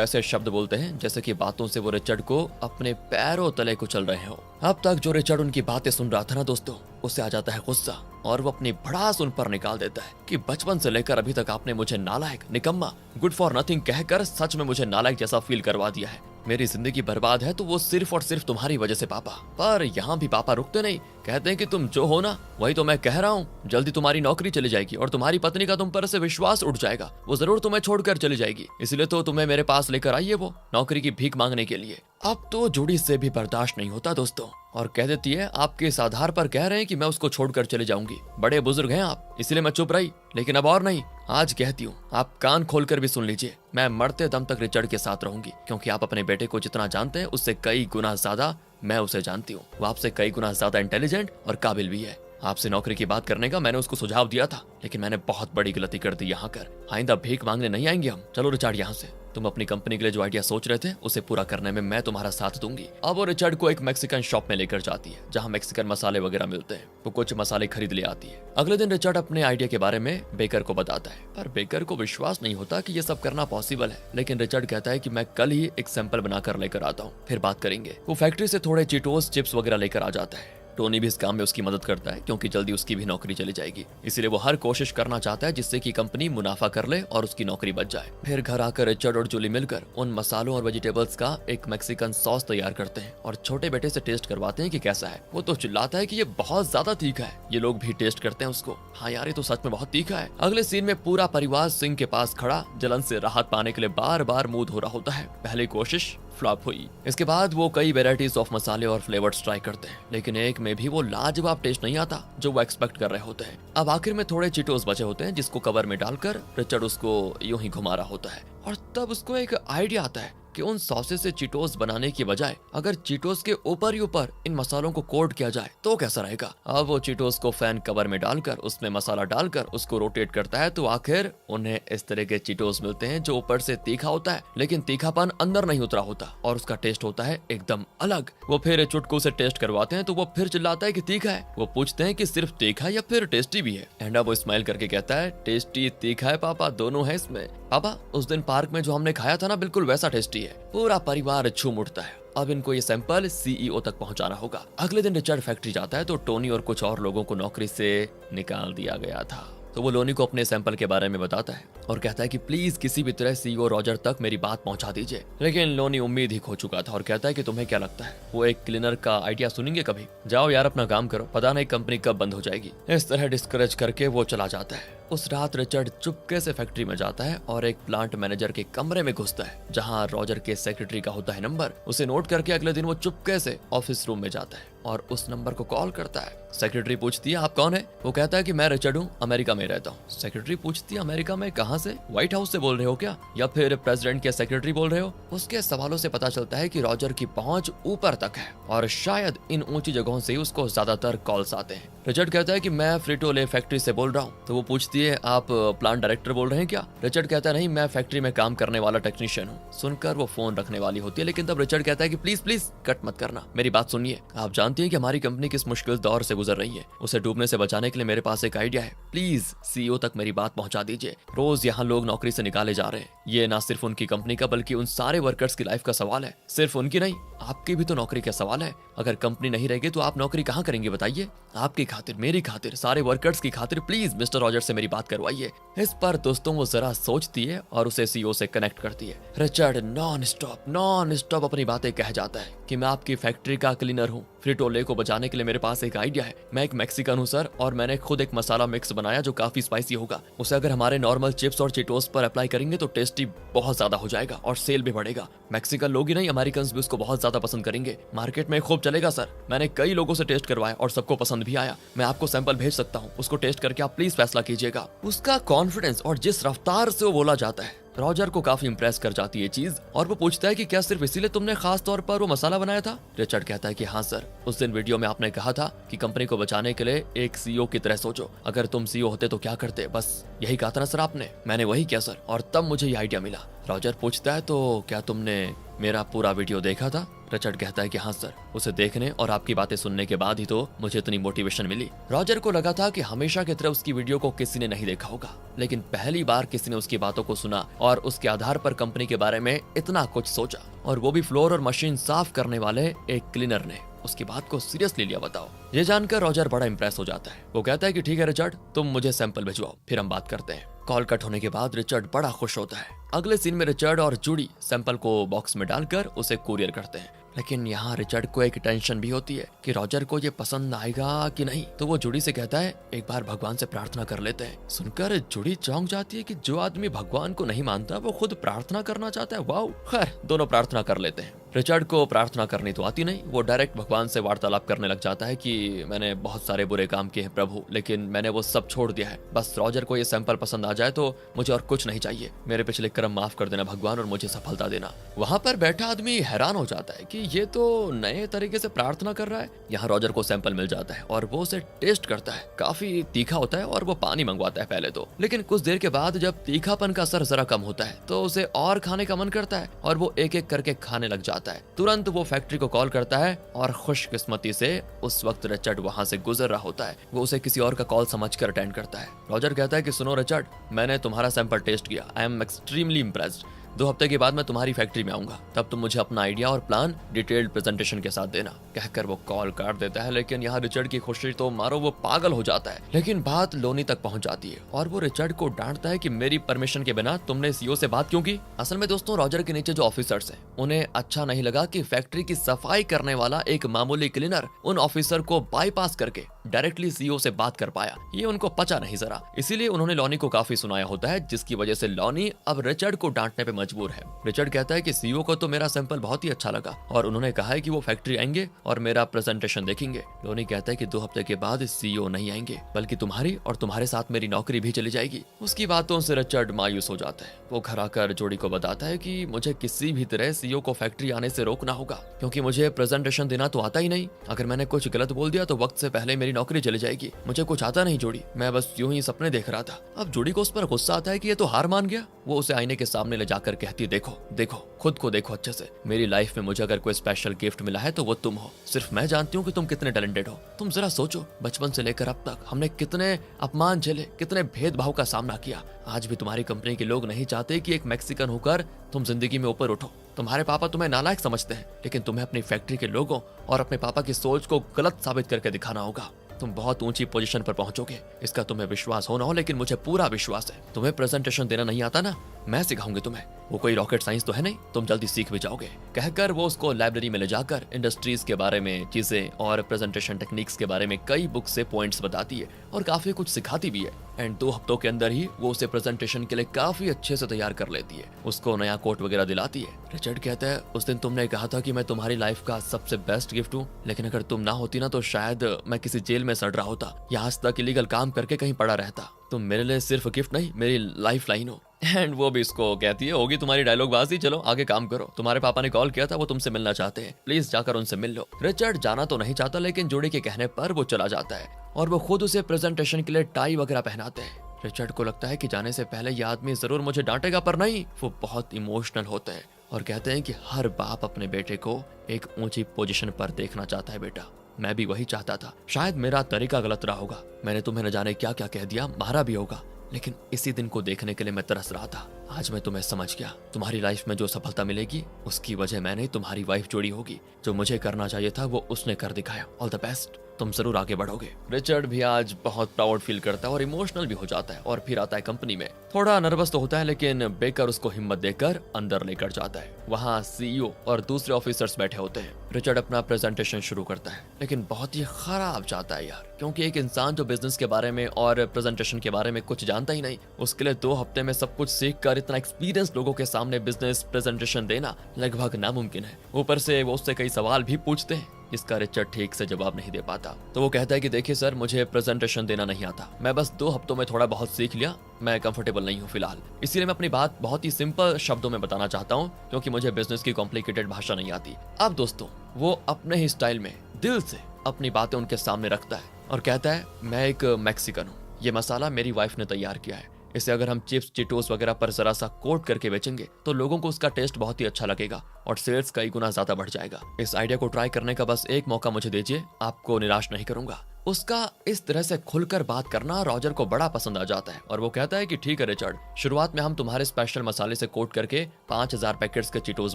ऐसे शब्द बोलते हैं जैसे कि बातों से वो रिचर्ड को अपने पैरों तले कुचल रहे हो। अब तक जो रिचर्ड उनकी बातें सुन रहा था ना दोस्तों, उसे आ जाता है गुस्सा और वो अपनी भड़ास उन पर निकाल देता है कि बचपन से लेकर अभी तक आपने मुझे नालायक, निकम्मा, गुड फॉर नथिंग कहकर सच में मुझे नालायक जैसा फील करवा दिया है। मेरी जिंदगी बर्बाद है तो वो सिर्फ और सिर्फ तुम्हारी वजह से पापा। पर यहाँ भी पापा रुकते नहीं, कहते हैं कि तुम जो हो ना वही तो मैं कह रहा हूँ। जल्दी तुम्हारी नौकरी चली जाएगी और तुम्हारी पत्नी का तुम पर से विश्वास उठ जाएगा। वो जरूर तुम्हें छोड़कर चली जाएगी, इसलिए तो तुम्हें मेरे पास लेकर आई है वो नौकरी की भीख मांगने के लिए। अब तो जूडी से भी बर्दाश्त नहीं होता दोस्तों और कह देती है आपके इस आधार पर कह रहे हैं कि मैं उसको छोड़कर चले जाऊंगी। बड़े बुजुर्ग हैं आप, इसलिए मैं चुप रही, लेकिन अब और नहीं, आज कहती हूँ आप कान खोलकर भी सुन लीजिए, मैं मरते दम तक रिचर्ड के साथ रहूंगी, क्योंकि आप अपने बेटे को जितना जानते हैं उससे कई गुना ज्यादा मैं उसे जानती हूँ। वो आपसे कई गुना ज्यादा इंटेलिजेंट और काबिल भी है। आपसे नौकरी की बात करने का मैंने उसको सुझाव दिया था, लेकिन मैंने बहुत बड़ी गलती कर दी यहाँ कर। आइंदा भीख मांगने नहीं आएंगे हम। चलो रिचर्ड यहाँ से, तुम अपनी कंपनी के लिए जो आइडिया सोच रहे थे उसे पूरा करने में मैं तुम्हारा साथ दूंगी। अब वो रिचर्ड को एक मैक्सिकन शॉप में लेकर जाती है जहाँ मैक्सिकन मसाले वगैरह मिलते हैं। वो कुछ मसाले खरीद ले आती है। अगले दिन रिचर्ड अपने आइडिया के बारे में बेकर को बताता है, पर बेकर को विश्वास नहीं होता कि ये सब करना पॉसिबल है। लेकिन रिचर्ड कहता है कि मैं कल ही एक सैंपल बनाकर लेकर आता हूँ, फिर बात करेंगे। वो फैक्ट्री से थोड़े चीटोस, चिप्स वगैरह लेकर आ जाता है। टोनी भी इस काम में उसकी मदद करता है क्योंकि जल्दी उसकी भी नौकरी चली जाएगी, इसलिए वो हर कोशिश करना चाहता है जिससे कि कंपनी मुनाफा कर ले और उसकी नौकरी बच जाए। फिर घर आकर रिचर्ड और जूली मिलकर उन मसालों और वेजिटेबल्स का एक मैक्सिकन सॉस तैयार करते हैं और छोटे बेटे से टेस्ट करवाते हैं कि कैसा है। वो तो चिल्लाता है कि ये बहुत ज्यादा तीखा है। ये लोग भी टेस्ट करते हैं उसको, हाँ यार ये तो सच में बहुत तीखा है। अगले सीन में पूरा परिवार सिंक के पास खड़ा जलन से राहत पाने के लिए बार बार मुंह धो रहा होता है। पहली कोशिश फ्लॉप हुई। इसके बाद वो कई वेराइटीज ऑफ मसाले और फ्लेवर्स ट्राई करते हैं, लेकिन एक में भी वो लाजवाब टेस्ट नहीं आता जो वो एक्सपेक्ट कर रहे होते हैं। अब आखिर में थोड़े चीटोस बचे होते हैं जिसको कवर में डालकर रिचर्ड उसको यूं ही घुमा रहा होता है और तब उसको एक आइडिया आता है कि उन सॉसेस से चीटोस बनाने की बजाय अगर चीटोस के ऊपर ही ऊपर इन मसालों को कोट किया जाए तो कैसा रहेगा। अब वो चीटोस को फैन कवर में डालकर उसमें मसाला डालकर उसको रोटेट करता है तो आखिर उन्हें इस तरह के चीटोस मिलते हैं जो ऊपर से तीखा होता है लेकिन तीखापन अंदर नहीं उतरा होता और उसका टेस्ट होता है एकदम अलग। वो फिर चुटकू से टेस्ट करवाते हैं तो वो फिर चिल्लाता है कि तीखा है। वो पूछते हैं कि सिर्फ तीखा या फिर टेस्टी भी है। एंड अब वो स्माइल करके कहता है टेस्टी तीखा है पापा, दोनों है इसमें। पापा उस दिन पार्क में जो हमने खाया था ना बिल्कुल वैसा टेस्टी है। पूरा परिवार झूम उठता है। अब इनको ये सैंपल सीईओ तक पहुंचाना होगा। अगले दिन रिचर्ड फैक्ट्री जाता है तो टोनी और कुछ और लोगों को नौकरी से निकाल दिया गया था। तो वो लोनी को अपने सैंपल के बारे में बताता है और कहता है कि प्लीज किसी भी तरह सीईओ रॉजर तक मेरी बात पहुंचा दीजिए। लेकिन लोनी उम्मीद ही खो चुका था और कहता है कि तुम्हें क्या लगता है वो एक क्लीनर का आइडिया सुनेंगे कभी? जाओ यार अपना काम करो, पता नहीं कंपनी कब बंद हो जाएगी। इस तरह डिस्करेज करके वो चला जाता है। उस रात रिचर्ड चुपके से फैक्ट्री में जाता है और एक प्लांट मैनेजर के कमरे में घुसता है जहां रॉजर के सेक्रेटरी का होता है नंबर। उसे नोट करके अगले दिन वो चुपके से ऑफिस रूम में जाता है और उस नंबर को कॉल करता है। सेक्रेटरी पूछती है आप कौन है? वो कहता है कि मैं रिचर्ड हूँ, अमेरिका में रहता हूँ। सेक्रेटरी पूछती है अमेरिका में कहाँ से? व्हाइट हाउस से बोल रहे हो क्या, या फिर प्रेसिडेंट के सेक्रेटरी बोल रहे हो? उसके सवालों से पता चलता है कि रॉजर की पहुंच ऊपर तक है और शायद इन ऊंची जगहों से उसको ज्यादातर कॉल्स आते हैं। रिचर्ड कहता है कि मैं फ्रीटो-ले फैक्ट्री से बोल रहा हूँ। तो वो पूछती है आप प्लांट डायरेक्टर बोल रहे हैं क्या? रिचर्ड कहता है नहीं, मैं फैक्ट्री में काम करने वाला टेक्नीशियन हूँ। सुनकर वो फोन रखने वाली होती है, लेकिन तब रिचर्ड कहता है कि प्लीज प्लीज कट मत करना, मेरी बात सुनिए। आप जानती हैं कि हमारी कंपनी किस मुश्किल दौर से गुजर रही है। उसे डूबने से बचाने के लिए मेरे पास एक आइडिया है, प्लीज सीईओ तक मेरी बात पहुंचा दीजिए। रोज यहाँ लोग नौकरी से निकाले जा रहे हैं। ये ना सिर्फ उनकी कंपनी का बल्कि उन सारे वर्कर्स की लाइफ का सवाल है। सिर्फ उनकी नहीं, आपकी भी तो नौकरी का सवाल है। अगर कंपनी नहीं रहेगी तो आप नौकरी कहाँ करेंगे बताइए? आपकी खातिर, मेरी खातिर, सारे वर्कर्स की खातिर प्लीज मिस्टर रॉजर से मेरी बात करवाइए। इस पर दोस्तों वो जरा सोचती है और उसे सीईओ से कनेक्ट करती है। रिचर्ड नॉन स्टॉप अपनी बातें कह जाता है कि मैं आपकी फैक्ट्री का क्लीनर हूँ, फ्रिटोले को बचाने के लिए मेरे पास एक आइडिया है। मैं एक मैक्सिकन हूँ सर, और मैंने खुद एक मसाला मिक्स बनाया जो काफी स्पाइसी होगा। उसे अगर हमारे नॉर्मल चिप्स और चिटोस पर अप्लाई करेंगे तो टेस्टी बहुत ज्यादा हो जाएगा और सेल भी बढ़ेगा। मैक्सिकन लोग ही नहीं, अमेरिकन भी उसको बहुत ज्यादा पसंद करेंगे। मार्केट में खूब चलेगा सर। मैंने कई लोगों से टेस्ट करवाया और सबको पसंद भी आया। मैं आपको सैंपल भेज सकता हूँ, उसको टेस्ट करके आप प्लीज फैसला कीजिएगा। उसका कॉन्फिडेंस और जिस रफ्तार से वो बोला जाता है, रॉजर को काफी इंप्रेस कर जाती है चीज, और वो पूछता है कि क्या सिर्फ इसीलिए तुमने खास तौर पर वो मसाला बनाया था? रिचर्ड कहता है कि हाँ सर, उस दिन वीडियो में आपने कहा था कि कंपनी को बचाने के लिए एक सीईओ की तरह सोचो। अगर तुम सीईओ होते तो क्या करते? बस यही कहा था ना सर आपने। मैंने वही किया सर, और तब मुझे ये आइडिया मिला। रॉजर पूछता है तो क्या तुमने मेरा पूरा वीडियो देखा था? रिचर्ड कहता है कि हाँ सर, उसे देखने और आपकी बातें सुनने के बाद ही तो मुझे इतनी मोटिवेशन मिली। रॉजर को लगा था कि हमेशा की तरह उसकी वीडियो को किसी ने नहीं देखा होगा, लेकिन पहली बार किसी ने उसकी बातों को सुना और उसके आधार पर कंपनी के बारे में इतना कुछ सोचा, और वो भी फ्लोर और मशीन साफ करने वाले एक क्लीनर ने उसकी बात को सीरियसली लिया। बताओ। ये जानकर रॉजर बड़ा इंप्रेस हो जाता है। वो कहता है कि ठीक है रिचर्ड, तुम मुझे सैंपल भिजवाओ, फिर हम बात करते हैं। कॉल कट होने के बाद रिचर्ड बड़ा खुश होता है। अगले सीन में रिचर्ड और जूडी सैंपल को बॉक्स में डालकर उसे कुरियर करते हैं, लेकिन यहाँ रिचर्ड को एक टेंशन भी होती है कि रॉजर को ये पसंद आएगा कि नहीं। तो वो जूडी से कहता है एक बार भगवान से प्रार्थना कर लेते हैं। सुनकर जूडी चौंक जाती है कि जो आदमी भगवान को नहीं मानता वो खुद प्रार्थना करना चाहता है। वाओ। खैर, दोनों प्रार्थना कर लेते हैं। रिचर्ड को प्रार्थना करनी तो आती नहीं, वो डायरेक्ट भगवान से वार्तालाप करने लग जाता है कि मैंने बहुत सारे बुरे काम किए हैं प्रभु, लेकिन मैंने वो सब छोड़ दिया है। बस रॉजर को ये सैंपल पसंद आ जाए तो मुझे और कुछ नहीं चाहिए। मेरे पिछले कर्म माफ कर देना भगवान और मुझे सफलता देना। वहां पर बैठा आदमी हैरान हो जाता है कि ये तो नए तरीके से प्रार्थना कर रहा है। यहाँ रॉजर को सैंपल मिल जाता है और वो उसे टेस्ट करता है। काफी तीखा होता है और वो पानी मंगवाता है पहले तो, लेकिन कुछ देर के बाद जब तीखापन का असर जरा कम होता है तो उसे और खाने का मन करता है और वो एक एक करके खाने लग जाता है। तुरंत वो फैक्ट्री को कॉल करता है और खुशकिस्मती से उस वक्त रिचर्ड वहां से गुजर रहा होता है। वो उसे किसी और का कॉल समझकर अटेंड करता है। रॉजर कहता है कि सुनो रिचर्ड, मैंने तुम्हारा सैंपल टेस्ट किया। I am extremely impressed. 2 हफ्ते के बाद मैं तुम्हारी फैक्ट्री में आऊंगा, तब तुम मुझे अपना आइडिया और प्लान डिटेल्ड प्रेजेंटेशन के साथ देना। कहकर वो कॉल काट देता है, लेकिन यहाँ रिचर्ड की खुशी तो मारो वो पागल हो जाता है। लेकिन बात लोनी तक पहुंच जाती है और वो रिचर्ड को डांटता है कि मेरी परमिशन के बिना तुमने सीईओ से बात क्यों की? असल में दोस्तों, रॉजर के नीचे जो ऑफिसर्स हैं, उन्हें अच्छा नहीं लगा कि फैक्ट्री की सफाई करने वाला एक मामूली क्लीनर उन ऑफिसर को बाईपास करके डायरेक्टली सीईओ से बात कर पाया। ये उनको पचा नहीं जरा, इसीलिए उन्होंने लॉनी को काफी सुनाया होता है, जिसकी वजह से लॉनी अब रिचर्ड को डांटने पे मजबूर है। रिचर्ड कहता है कि सीईओ को तो मेरा सैंपल बहुत ही अच्छा लगा और उन्होंने कहा है कि वो फैक्ट्री आएंगे और मेरा प्रेजेंटेशन देखेंगे। लॉनी कहता है कि 2 हफ्ते के बाद सीईओ नहीं आएंगे, बल्कि तुम्हारी और तुम्हारे साथ मेरी नौकरी भी चली जाएगी। उसकी बातों से रिचर्ड मायूस हो जाता है। वो घर आकर जोड़ी को बताता है कि मुझे किसी भी तरह सीईओ को फैक्ट्री आने से रोकना होगा, क्योंकि मुझे प्रेजेंटेशन देना तो आता ही नहीं। अगर मैंने कुछ गलत बोल दिया तो वक्त से पहले मेरी नौकरी चली जाएगी। मुझे कुछ आता नहीं जोड़ी, मैं बस यूं ही सपने देख रहा था। अब जोड़ी को उस पर गुस्सा आता है कि ये तो हार मान गया। वो उसे आईने के सामने ले जाकर कहती, देखो देखो, खुद को देखो अच्छे से। मेरी लाइफ में मुझे अगर कोई स्पेशल गिफ्ट मिला है तो वो तुम हो। सिर्फ मैं जानती हूँ कि तुम कितने टैलेंटेड हो। तुम जरा सोचो, बचपन से लेकर अब तक हमने कितने अपमान झेले, कितने भेदभाव का सामना किया। आज भी तुम्हारी कंपनी के लोग नहीं चाहते कि एक मैक्सिकन होकर तुम जिंदगी में ऊपर उठो। तुम्हारे पापा तुम्हें नालायक समझते हैं, लेकिन तुम्हें अपनी फैक्ट्री के लोगों और अपने पापा की सोच को गलत साबित करके दिखाना होगा। तुम बहुत ऊंची पोजीशन पर पहुंचोगे, इसका तुम्हें विश्वास हो ना हो, लेकिन मुझे पूरा विश्वास है। तुम्हें प्रेजेंटेशन देना नहीं आता ना, मैं सिखाऊंगी तुम्हें। वो कोई रॉकेट साइंस तो है नहीं, तुम जल्दी सीख भी जाओगे। कहकर वो उसको लाइब्रेरी में ले जाकर इंडस्ट्रीज के बारे में चीजें और प्रेजेंटेशन टेक्निक्स के बारे में कई बुक से पॉइंट्स बताती है और काफी कुछ सिखाती भी है। एंड 2 हफ्तों के अंदर ही वो उसे प्रेजेंटेशन के लिए काफी अच्छे से तैयार कर लेती है। उसको नया कोट वगैरह दिलाती है। रिचर्ड कहता है, उस दिन तुमने कहा था कि मैं तुम्हारी लाइफ का सबसे बेस्ट गिफ्ट हूँ, लेकिन अगर तुम ना होती ना तो शायद मैं किसी जेल में सड़ रहा होता या आज तक इलीगल काम करके कहीं पड़ा रहता। तुम मेरे लिए सिर्फ गिफ्ट नहीं, मेरी लाइफ लाइन हो। एंड वो भी इसको कहती है, होगी तुम्हारी डायलॉग बाजी, चलो आगे काम करो। तुम्हारे पापा ने कॉल किया था, वो तुमसे मिलना चाहते हैं, प्लीज जाकर उनसे मिल लो। रिचर्ड जाना तो नहीं चाहता, लेकिन जोड़ी के कहने पर वो चला जाता है और वो खुद उसे प्रेजेंटेशन के लिए टाई वगैरह पहनाते हैं। रिचर्ड को लगता है कि जाने से पहले ये आदमी जरूर मुझे डांटेगा, पर नहीं, वो बहुत इमोशनल होते हैं और कहते हैं कि हर बाप अपने बेटे को एक ऊंची पोजीशन पर देखना चाहता है। बेटा, मैं भी वही चाहता था। शायद मेरा तरीका गलत रहा होगा, मैंने तुम्हें न जाने क्या क्या कह दिया, मारा भी होगा, लेकिन इसी दिन को देखने के लिए मैं तरस रहा था। आज मैं तुम्हें समझ गया। तुम्हारी लाइफ में जो सफलता मिलेगी उसकी वजह मैं नहीं, तुम्हारी वाइफ जोड़ी होगी। जो मुझे करना चाहिए था वो उसने कर दिखाया। All the best. तुम जरूर आगे बढ़ोगे। रिचर्ड भी आज बहुत प्राउड फील करता है और इमोशनल भी हो जाता है और फिर आता है कंपनी में। थोड़ा नर्वस तो होता है लेकिन बेकर उसको हिम्मत देकर अंदर लेकर जाता है। वहाँ सीईओ और दूसरे ऑफिसर्स बैठे होते हैं। रिचर्ड अपना प्रेजेंटेशन शुरू करता है लेकिन बहुत ही खराब जाता है यार, क्योंकि एक इंसान जो बिजनेस के बारे में और प्रेजेंटेशन के बारे में कुछ जानता ही नहीं, उसके लिए 2 हफ्ते में सब कुछ सीख कर इतना एक्सपीरियंस लोगों के सामने बिजनेस प्रेजेंटेशन देना लगभग नामुमकिन है। ऊपर से वो उससे कई सवाल भी पूछते हैं जिसका रिचर्ड ठीक से जवाब नहीं दे पाता। तो वो कहता है कि देखिए सर, मुझे प्रेजेंटेशन देना नहीं आता, मैं बस 2 हफ्तों में थोड़ा बहुत सीख लिया, मैं कंफर्टेबल नहीं हूँ फिलहाल, इसीलिए मैं अपनी बात बहुत ही सिंपल शब्दों में बताना चाहता हूँ क्योंकि मुझे बिजनेस की कॉम्प्लिकेटेड भाषा नहीं आती। अब दोस्तों वो अपने ही स्टाइल में दिल से अपनी बातें उनके सामने रखता है और कहता है मैं एक मैक्सिकन हूँ, ये मसाला मेरी वाइफ ने तैयार किया है, इसे अगर हम चिप्स चिटोस वगैरह पर जरा सा कोट करके बेचेंगे तो लोगों को उसका टेस्ट बहुत ही अच्छा लगेगा और सेल्स कई गुना ज्यादा बढ़ जाएगा। इस आइडिया को ट्राई करने का बस एक मौका मुझे दीजिए, आपको निराश नहीं करूंगा। उसका इस तरह से खुलकर बात करना रॉजर को बड़ा पसंद आ जाता है और वो कहता है कि ठीक है रिचर्ड, शुरुआत में हम तुम्हारे स्पेशल मसाले से कोट करके 5000 पैकेट्स के चिटोस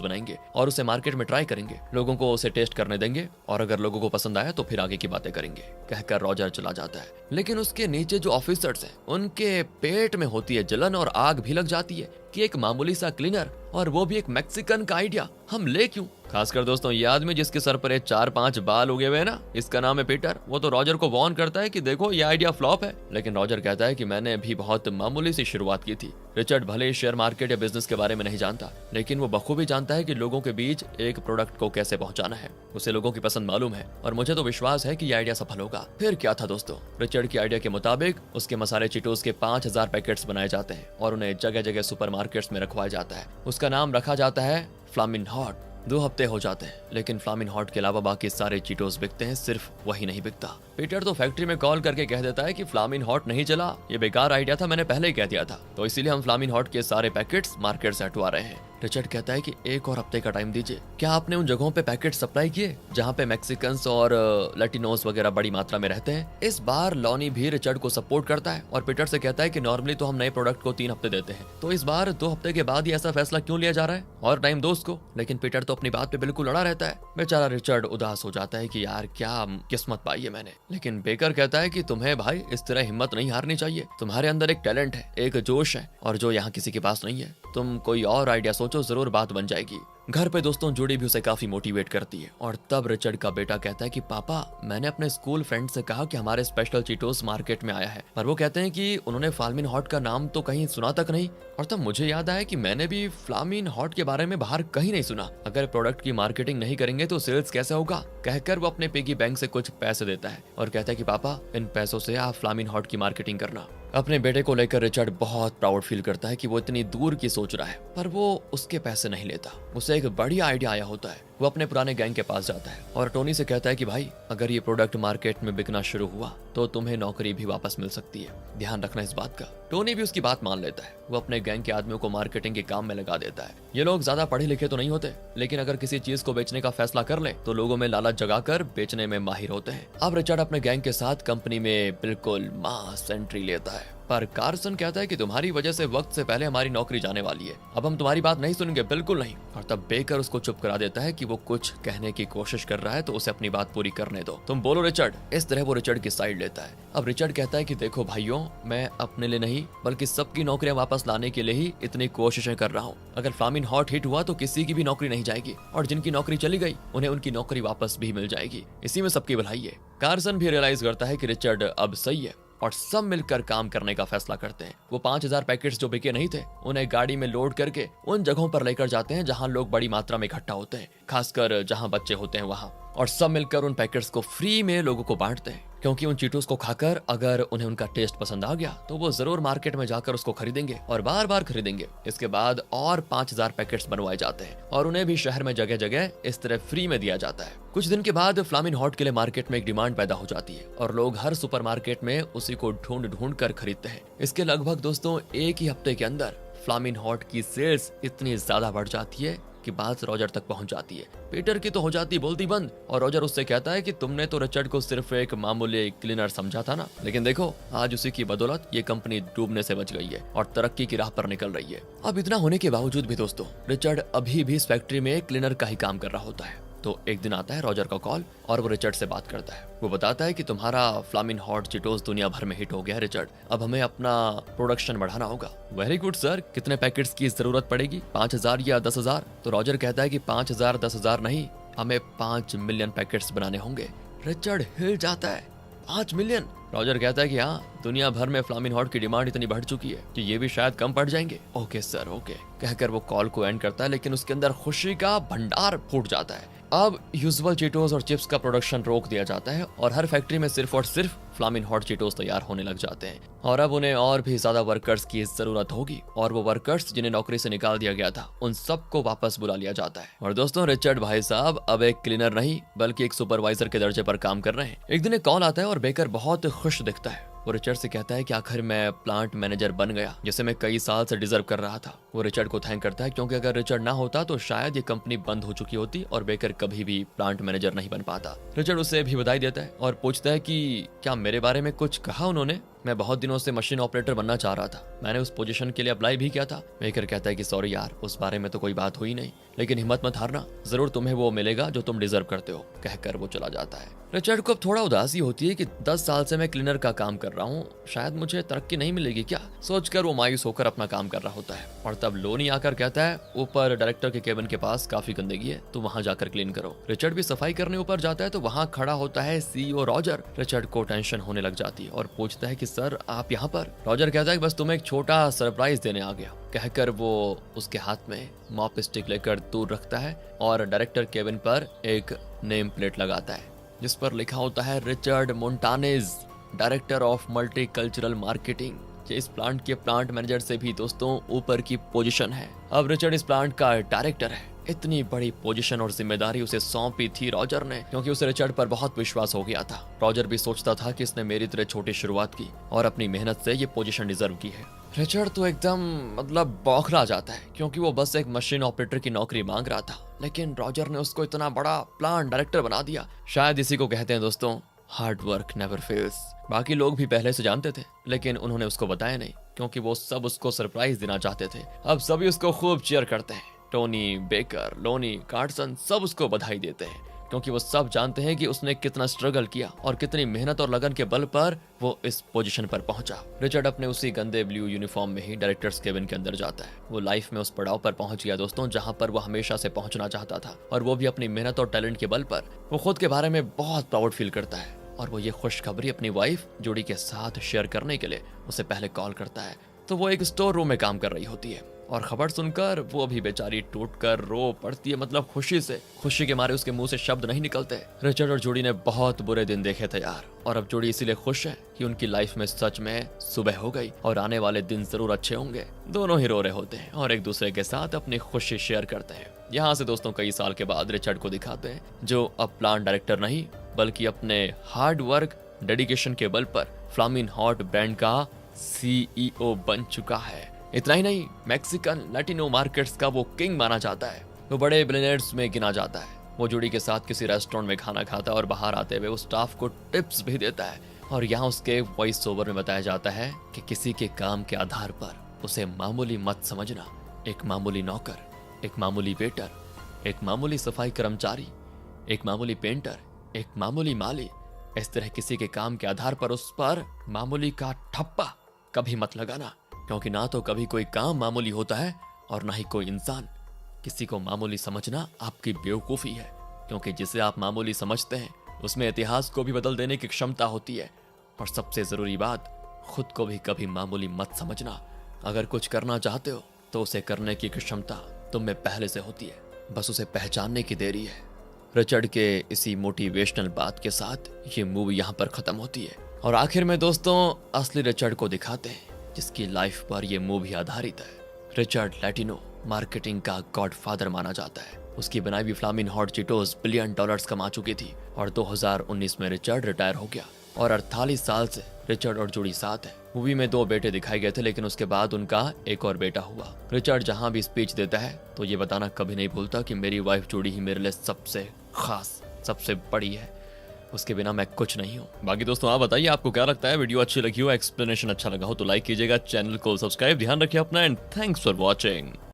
बनाएंगे और उसे मार्केट में ट्राई करेंगे, लोगों को उसे टेस्ट करने देंगे और अगर लोगों को पसंद आया तो फिर आगे की बातें करेंगे, कहकर रॉजर चला जाता है। लेकिन उसके नीचे जो ऑफिसर्स हैं उनके पेट में होती है जलन और आग भी लग जाती है कि एक मामूली सा क्लीनर और वो भी एक मैक्सिकन का आइडिया हम ले क्यों। खासकर दोस्तों ये आदमी जिसके सर पर 4-5 बाल उगे हुए हैं ना, इसका नाम है पीटर। वो तो रॉजर को वार्न करता है कि देखो ये आइडिया फ्लॉप है, लेकिन रॉजर कहता है कि मैंने भी बहुत मामूली सी शुरुआत की थी। रिचर्ड भले ही शेयर मार्केट या बिजनेस के बारे में नहीं जानता, लेकिन वो बखूबी जानता है कि लोगों के बीच एक प्रोडक्ट को कैसे पहुंचाना है, उसे लोगों की पसंद मालूम है और मुझे तो विश्वास है कि ये आइडिया सफल होगा। फिर क्या था दोस्तों, रिचर्ड की आइडिया के मुताबिक उसके मसाले चिटोस के 5000 पैकेट्स बनाए जाते हैं और उन्हें जगह जगह सुपरमार्केट्स में रखवाया जाता है। उसका नाम रखा जाता है फ्लामिन हॉट। 2 हफ्ते हो जाते हैं लेकिन फ्लामिन हॉट के अलावा बाकी सारे चीटोस बिकते हैं, सिर्फ वही नहीं बिकता। पीटर तो फैक्ट्री में कॉल करके कह देता है कि फ्लामिन हॉट नहीं चला, ये बेकार आइडिया था, मैंने पहले ही कह दिया था, तो इसीलिए हम फ्लामिन हॉट के सारे पैकेट्स मार्केट से हटवा रहे हैं। रिचर्ड कहता है कि 1 और हफ्ते का टाइम दीजिए, क्या आपने उन जगहों पे पैकेट सप्लाई किए जहाँ पे मैक्सिकन्स और लैटिनोस वगैरह बड़ी मात्रा में रहते हैं। इस बार लॉनी भी रिचर्ड को सपोर्ट करता है और पीटर से कहता है कि नॉर्मली तो हम नए प्रोडक्ट को 3 हफ्ते देते हैं, तो इस बार 2 हफ्ते के बाद ही ऐसा फैसला क्यों लिया जा रहा है और टाइम दो उसको। लेकिन पीटर तो अपनी बात पे बिल्कुल अड़ा रहता है। बेचारा रिचर्ड उदास हो जाता है कि यार क्या किस्मत पाई है मैंने। लेकिन बेकर कहता है कि तुम्हें भाई इस तरह हिम्मत नहीं हारनी चाहिए, तुम्हारे अंदर एक टैलेंट है, एक जोश है और जो यहाँ किसी के पास नहीं है, तुम कोई और आइडिया सोचो, जरूर बात बन जाएगी। घर पे दोस्तों जूडी भी उसे काफी मोटिवेट करती है और तब रिचर्ड का बेटा कहता है कि पापा मैंने अपने स्कूल फ्रेंड से कहा कि हमारे स्पेशल चीटोस मार्केट में आया है, पर वो कहते हैं कि उन्होंने फ्लामिन हॉट का नाम तो कहीं सुना तक नहीं। और तब मुझे याद आया कि मैंने भी फ्लामिन हॉट के बारे में बाहर कहीं नहीं सुना, अगर प्रोडक्ट की मार्केटिंग नहीं करेंगे तो सेल्स कैसे होगा। कहकर वो अपने पिगी बैंक से कुछ पैसे देता है और कहता है कि पापा इन पैसों से आप फ्लामिन हॉट की मार्केटिंग करना। अपने बेटे को लेकर रिचर्ड बहुत प्राउड फील करता है कि वो इतनी दूर की सोच रहा है, पर वो उसके पैसे नहीं लेता। उसे एक बढ़िया आइडिया आया होता है। वो अपने पुराने गैंग के पास जाता है और टोनी से कहता है कि भाई अगर ये प्रोडक्ट मार्केट में बिकना शुरू हुआ तो तुम्हें नौकरी भी वापस मिल सकती है, ध्यान रखना इस बात का। टोनी भी उसकी बात मान लेता है। वो अपने गैंग के आदमियों को मार्केटिंग के काम में लगा देता है। ये लोग ज्यादा पढ़े लिखे तो नहीं होते, लेकिन अगर किसी चीज को बेचने का फैसला कर ले तो लोगों में लालच जगाकर बेचने में माहिर होते हैं। अब रिचर्ड अपने गैंग के साथ कंपनी में बिल्कुल मास एंट्री लेता है, पर कार्सन कहता है कि तुम्हारी वजह से वक्त से पहले हमारी नौकरी जाने वाली है, अब हम तुम्हारी बात नहीं सुनेंगे, बिल्कुल नहीं। और तब बेकर उसको चुप करा देता है कि वो कुछ कहने की कोशिश कर रहा है तो उसे अपनी बात पूरी करने दो, तुम बोलो रिचर्ड। इस तरह वो रिचर्ड की साइड लेता है। अब रिचर्ड कहता है कि देखो भाइयों, मैं अपने लिए नहीं बल्कि सबकी नौकरियां वापस लाने के लिए ही इतनी कोशिशें कर रहा हूँ। अगर फ्लामिन हॉट हिट हुआ तो किसी की भी नौकरी नहीं जाएगी और जिनकी नौकरी चली गई उन्हें उनकी नौकरी वापस भी मिल जाएगी, इसी में सबकी भलाई है। कार्सन भी रियलाइज करता है कि रिचर्ड अब सही है और सब मिलकर काम करने का फैसला करते हैं। वो 5000 पैकेट्स जो बिके नहीं थे उन्हें गाड़ी में लोड करके उन जगहों पर लेकर जाते हैं जहां लोग बड़ी मात्रा में इकट्ठा होते हैं, खासकर जहां बच्चे होते हैं वहां, और सब मिलकर उन पैकेट्स को फ्री में लोगों को बांटते हैं, क्योंकि उन चीटोस को खाकर अगर उन्हें उनका टेस्ट पसंद आ गया तो वो जरूर मार्केट में जाकर उसको खरीदेंगे और बार बार खरीदेंगे। इसके बाद और 5000 पैकेट्स बनवाए जाते हैं और उन्हें भी शहर में जगह जगह इस तरह फ्री में दिया जाता है। कुछ दिन के बाद फ्लामिन हॉट के लिए मार्केट में एक डिमांड पैदा हो जाती है और लोग हर सुपरमार्केट में उसी को ढूंढ ढूंढ कर खरीदते हैं। इसके लगभग दोस्तों 1 ही हफ्ते के अंदर फ्लामिन हॉट की सेल्स इतनी ज्यादा बढ़ जाती है कि बात रॉजर तक पहुंच जाती है। पीटर की तो हो जाती बोलती बंद और रॉजर उससे कहता है कि तुमने तो रिचर्ड को सिर्फ एक मामूली क्लीनर समझा था ना, लेकिन देखो आज उसी की बदौलत ये कंपनी डूबने से बच गई है और तरक्की की राह पर निकल रही है। अब इतना होने के बावजूद भी दोस्तों रिचर्ड अभी भी इस फैक्ट्री में क्लीनर का ही काम कर रहा होता है। तो एक दिन आता है रॉजर का कॉल और वो रिचर्ड से बात करता है। वो बताता है कि तुम्हारा फ्लामिन हॉट चीटोस दुनिया भर में हिट हो गया है रिचर्ड, अब हमें अपना प्रोडक्शन बढ़ाना होगा। वेरी गुड सर, कितने पैकेट्स की जरूरत पड़ेगी, 5,000 या 10,000? तो रॉजर कहता है कि 5,000 10,000 नहीं, हमें 5 मिलियन पैकेट्स बनाने होंगे। रिचर्ड हिल जाता है, 5 मिलियन? रॉजर कहता है कि हाँ, दुनिया भर में फ्लामिन हॉट की डिमांड इतनी बढ़ चुकी है कि ये भी शायद कम पड़ जाएंगे। ओके सर, ओके कहकर वो कॉल को एंड करता है, लेकिन उसके अंदर खुशी का भंडार फूट जाता है। अब यूजुअल चीटोस और चिप्स का प्रोडक्शन रोक दिया जाता है और हर फैक्ट्री में सिर्फ और सिर्फ फ्लामिन हॉट चीटोस तैयार होने लग जाते हैं और अब उन्हें और भी ज्यादा वर्कर्स की जरूरत होगी और वो वर्कर्स जिन्हें नौकरी से निकाल दिया गया था उन सबको वापस बुला लिया जाता है। और दोस्तों, रिचर्ड भाई साहब अब एक क्लीनर नहीं बल्कि एक सुपरवाइजर के दर्जे पर काम कर रहे हैं। एक दिन एक कॉल आता है और बेकर बहुत खुश दिखता है। वो रिचर्ड से कहता है कि आखिर मैं प्लांट मैनेजर बन गया, जिसे मैं कई साल से डिजर्व कर रहा था। वो रिचर्ड को थैंक करता है क्योंकि अगर रिचर्ड ना होता तो शायद ये कंपनी बंद हो चुकी होती और बेकर कभी भी प्लांट मैनेजर नहीं बन पाता। रिचर्ड उसे भी बधाई देता है और पूछता है कि क्या मेरे बारे में कुछ कहा उन्होंने? मैं बहुत दिनों से मशीन ऑपरेटर बनना चाह रहा था, मैंने उस पोजीशन के लिए अप्लाई भी किया था। बेकर कहता है कि सॉरी यार, उस बारे में तो कोई बात हुई नहीं, लेकिन हिम्मत मत हारना, जरूर तुम्हें वो मिलेगा जो तुम डिजर्व करते हो, कहकर वो चला जाता है। रिचर्ड को अब थोड़ा उदासी होती है कि 10 साल से मैं क्लीनर का काम कर रहा हूँ, शायद मुझे तरक्की नहीं मिलेगी क्या, सोचकर वो मायूस होकर अपना काम कर रहा होता है। और तब लोनी आकर कहता है, ऊपर डायरेक्टर के केबिन के पास काफी गंदगी है, तो वहां जाकर क्लीन करो। रिचर्ड भी सफाई करने ऊपर जाता है तो वहां खड़ा होता है सीईओ रॉजर। रिचर्ड को टेंशन होने लग जाती है और पूछता है कि सर आप यहाँ पर? रॉजर कहता है कि बस तुम्हें एक छोटा सरप्राइज देने आ गया, कहकर वो उसके हाथ में मॉप स्टिक लेकर दूर रखता है और डायरेक्टर केबिन पर एक नेम प्लेट लगाता है जिस पर लिखा होता है Richard Montanez, director of multicultural marketing. ये इस प्लांट के प्लांट मैनेजर से भी दोस्तों ऊपर की पोजीशन है। अब रिचर्ड इस प्लांट का डायरेक्टर है। इतनी बड़ी पोजीशन और जिम्मेदारी उसे सौंपी थी रॉजर ने क्योंकि उसे रिचर्ड पर बहुत विश्वास हो गया था। रॉजर भी सोचता था कि इसने मेरी तरह छोटी शुरुआत की और अपनी मेहनत से ये पोजीशन डिजर्व की है। रिचर्ड तो एकदम बौखला जाता है क्योंकि वो बस एक मशीन ऑपरेटर की नौकरी मांग रहा था, लेकिन रॉजर ने उसको इतना बड़ा प्लांट डायरेक्टर बना दिया। शायद इसी को कहते हैं दोस्तों, हार्ड वर्क नेवर फेल्स। बाकी लोग भी पहले से जानते थे, लेकिन उन्होंने उसको बताया नहीं क्योंकि वो सब उसको सरप्राइज देना चाहते थे। अब सभी उसको खूब चीयर करते हैं। टोनी, बेकर, लोनी, कार्सन सब उसको बधाई देते हैं क्योंकि वो सब जानते हैं कि उसने कितना स्ट्रगल किया और कितनी मेहनत और लगन के बल पर वो इस पोजीशन पर पहुंचा। रिचर्ड अपने उसी गंदे ब्लू यूनिफॉर्म में ही डायरेक्टर्स केबिन के अंदर जाता है। वो लाइफ में उस पड़ाव पर पहुंच गया दोस्तों जहां पर वो हमेशा से पहुंचना चाहता था और वो भी अपनी मेहनत और टैलेंट के बल पर। वो खुद के बारे में बहुत प्राउड फील करता है और वो ये खुशखबरी अपनी वाइफ जोड़ी के साथ शेयर करने के लिए उसे पहले कॉल करता है। तो वो एक स्टोर रूम में काम कर रही होती है और खबर सुनकर वो भी बेचारी टूटकर रो पड़ती है, खुशी से। खुशी के मारे उसके मुंह से शब्द नहीं निकलते। रिचर्ड और जोड़ी ने बहुत बुरे दिन देखे थे यार, और अब जोड़ी इसीलिए खुश है कि उनकी लाइफ में सच में सुबह हो गई और आने वाले दिन जरूर अच्छे होंगे। दोनों ही रो रहे होते हैं और एक दूसरे के साथ अपनी खुशी शेयर करते हैं। यहाँ से दोस्तों कई साल के बाद रिचर्ड को दिखाते हैं जो अब प्लांट डायरेक्टर नहीं बल्कि अपने हार्ड वर्क डेडिकेशन के बल पर फ्लामिन हॉट ब्रांड का सीईओ बन चुका है। इतना ही नहीं, मैक्सिकन लैटिनो मार्केट्स का वो किंग माना जाता है। वो बड़े बिलियनर्स में गिना जाता है। वो जोड़ी के साथ किसी रेस्टोरेंट में खाना खाता है और बाहर आते हुए वो स्टाफ को टिप्स भी देता है। और यहाँ उसके वॉइस ओवर में बताया जाता है कि किसी के काम के आधार पर उसे मामूली मत समझना। एक मामूली नौकर, एक मामूली वेटर, एक मामूली सफाई कर्मचारी, एक मामूली पेंटर, एक मामूली माली, इस तरह किसी के काम के आधार पर उस पर मामूली का ठप्पा कभी मत लगाना, क्योंकि ना तो कभी कोई काम मामूली होता है और ना ही कोई इंसान। किसी को मामूली समझना आपकी बेवकूफ़ी है, क्योंकि जिसे आप मामूली समझते हैं उसमें इतिहास को भी बदल देने की क्षमता होती है। और सबसे ज़रूरी बात, खुद को भी कभी मामूली मत समझना। अगर कुछ करना चाहते हो तो उसे करने की क्षमता तुम में पहले से होती है, बस उसे पहचानने की देरी है। रिचर्ड के इसी मोटिवेशनल बात के साथ ये मूवी यहाँ पर ख़त्म होती है और आखिर में दोस्तों असली रिचर्ड को दिखाते हैं जिसकी लाइफ पर यह मूवी आधारित है। रिचर्ड लैटिनो मार्केटिंग का गॉडफादर माना जाता है। उसकी बनाई हुई फ्लामिन हॉट चीटोस $1 बिलियन कमा चुकी थी और 2019 में रिचर्ड रिटायर हो गया और 48 साल से रिचर्ड और जोड़ी साथ है। मूवी में 2 बेटे दिखाए गए थे, लेकिन उसके बाद उनका एक और बेटा हुआ। रिचर्ड जहां भी स्पीच देता है तो ये बताना कभी नहीं भूलता कि मेरी वाइफ जोड़ी ही मेरे लिए सबसे खास, सबसे बड़ी है, उसके बिना मैं कुछ नहीं हूँ। बाकी दोस्तों आप बताइए आपको क्या लगता है, वीडियो अच्छी लगी हो, एक्सप्लेनेशन अच्छा लगा हो तो लाइक कीजिएगा, चैनल को सब्सक्राइब, ध्यान रखिए अपना, एंड थैंक्स फॉर वॉचिंग।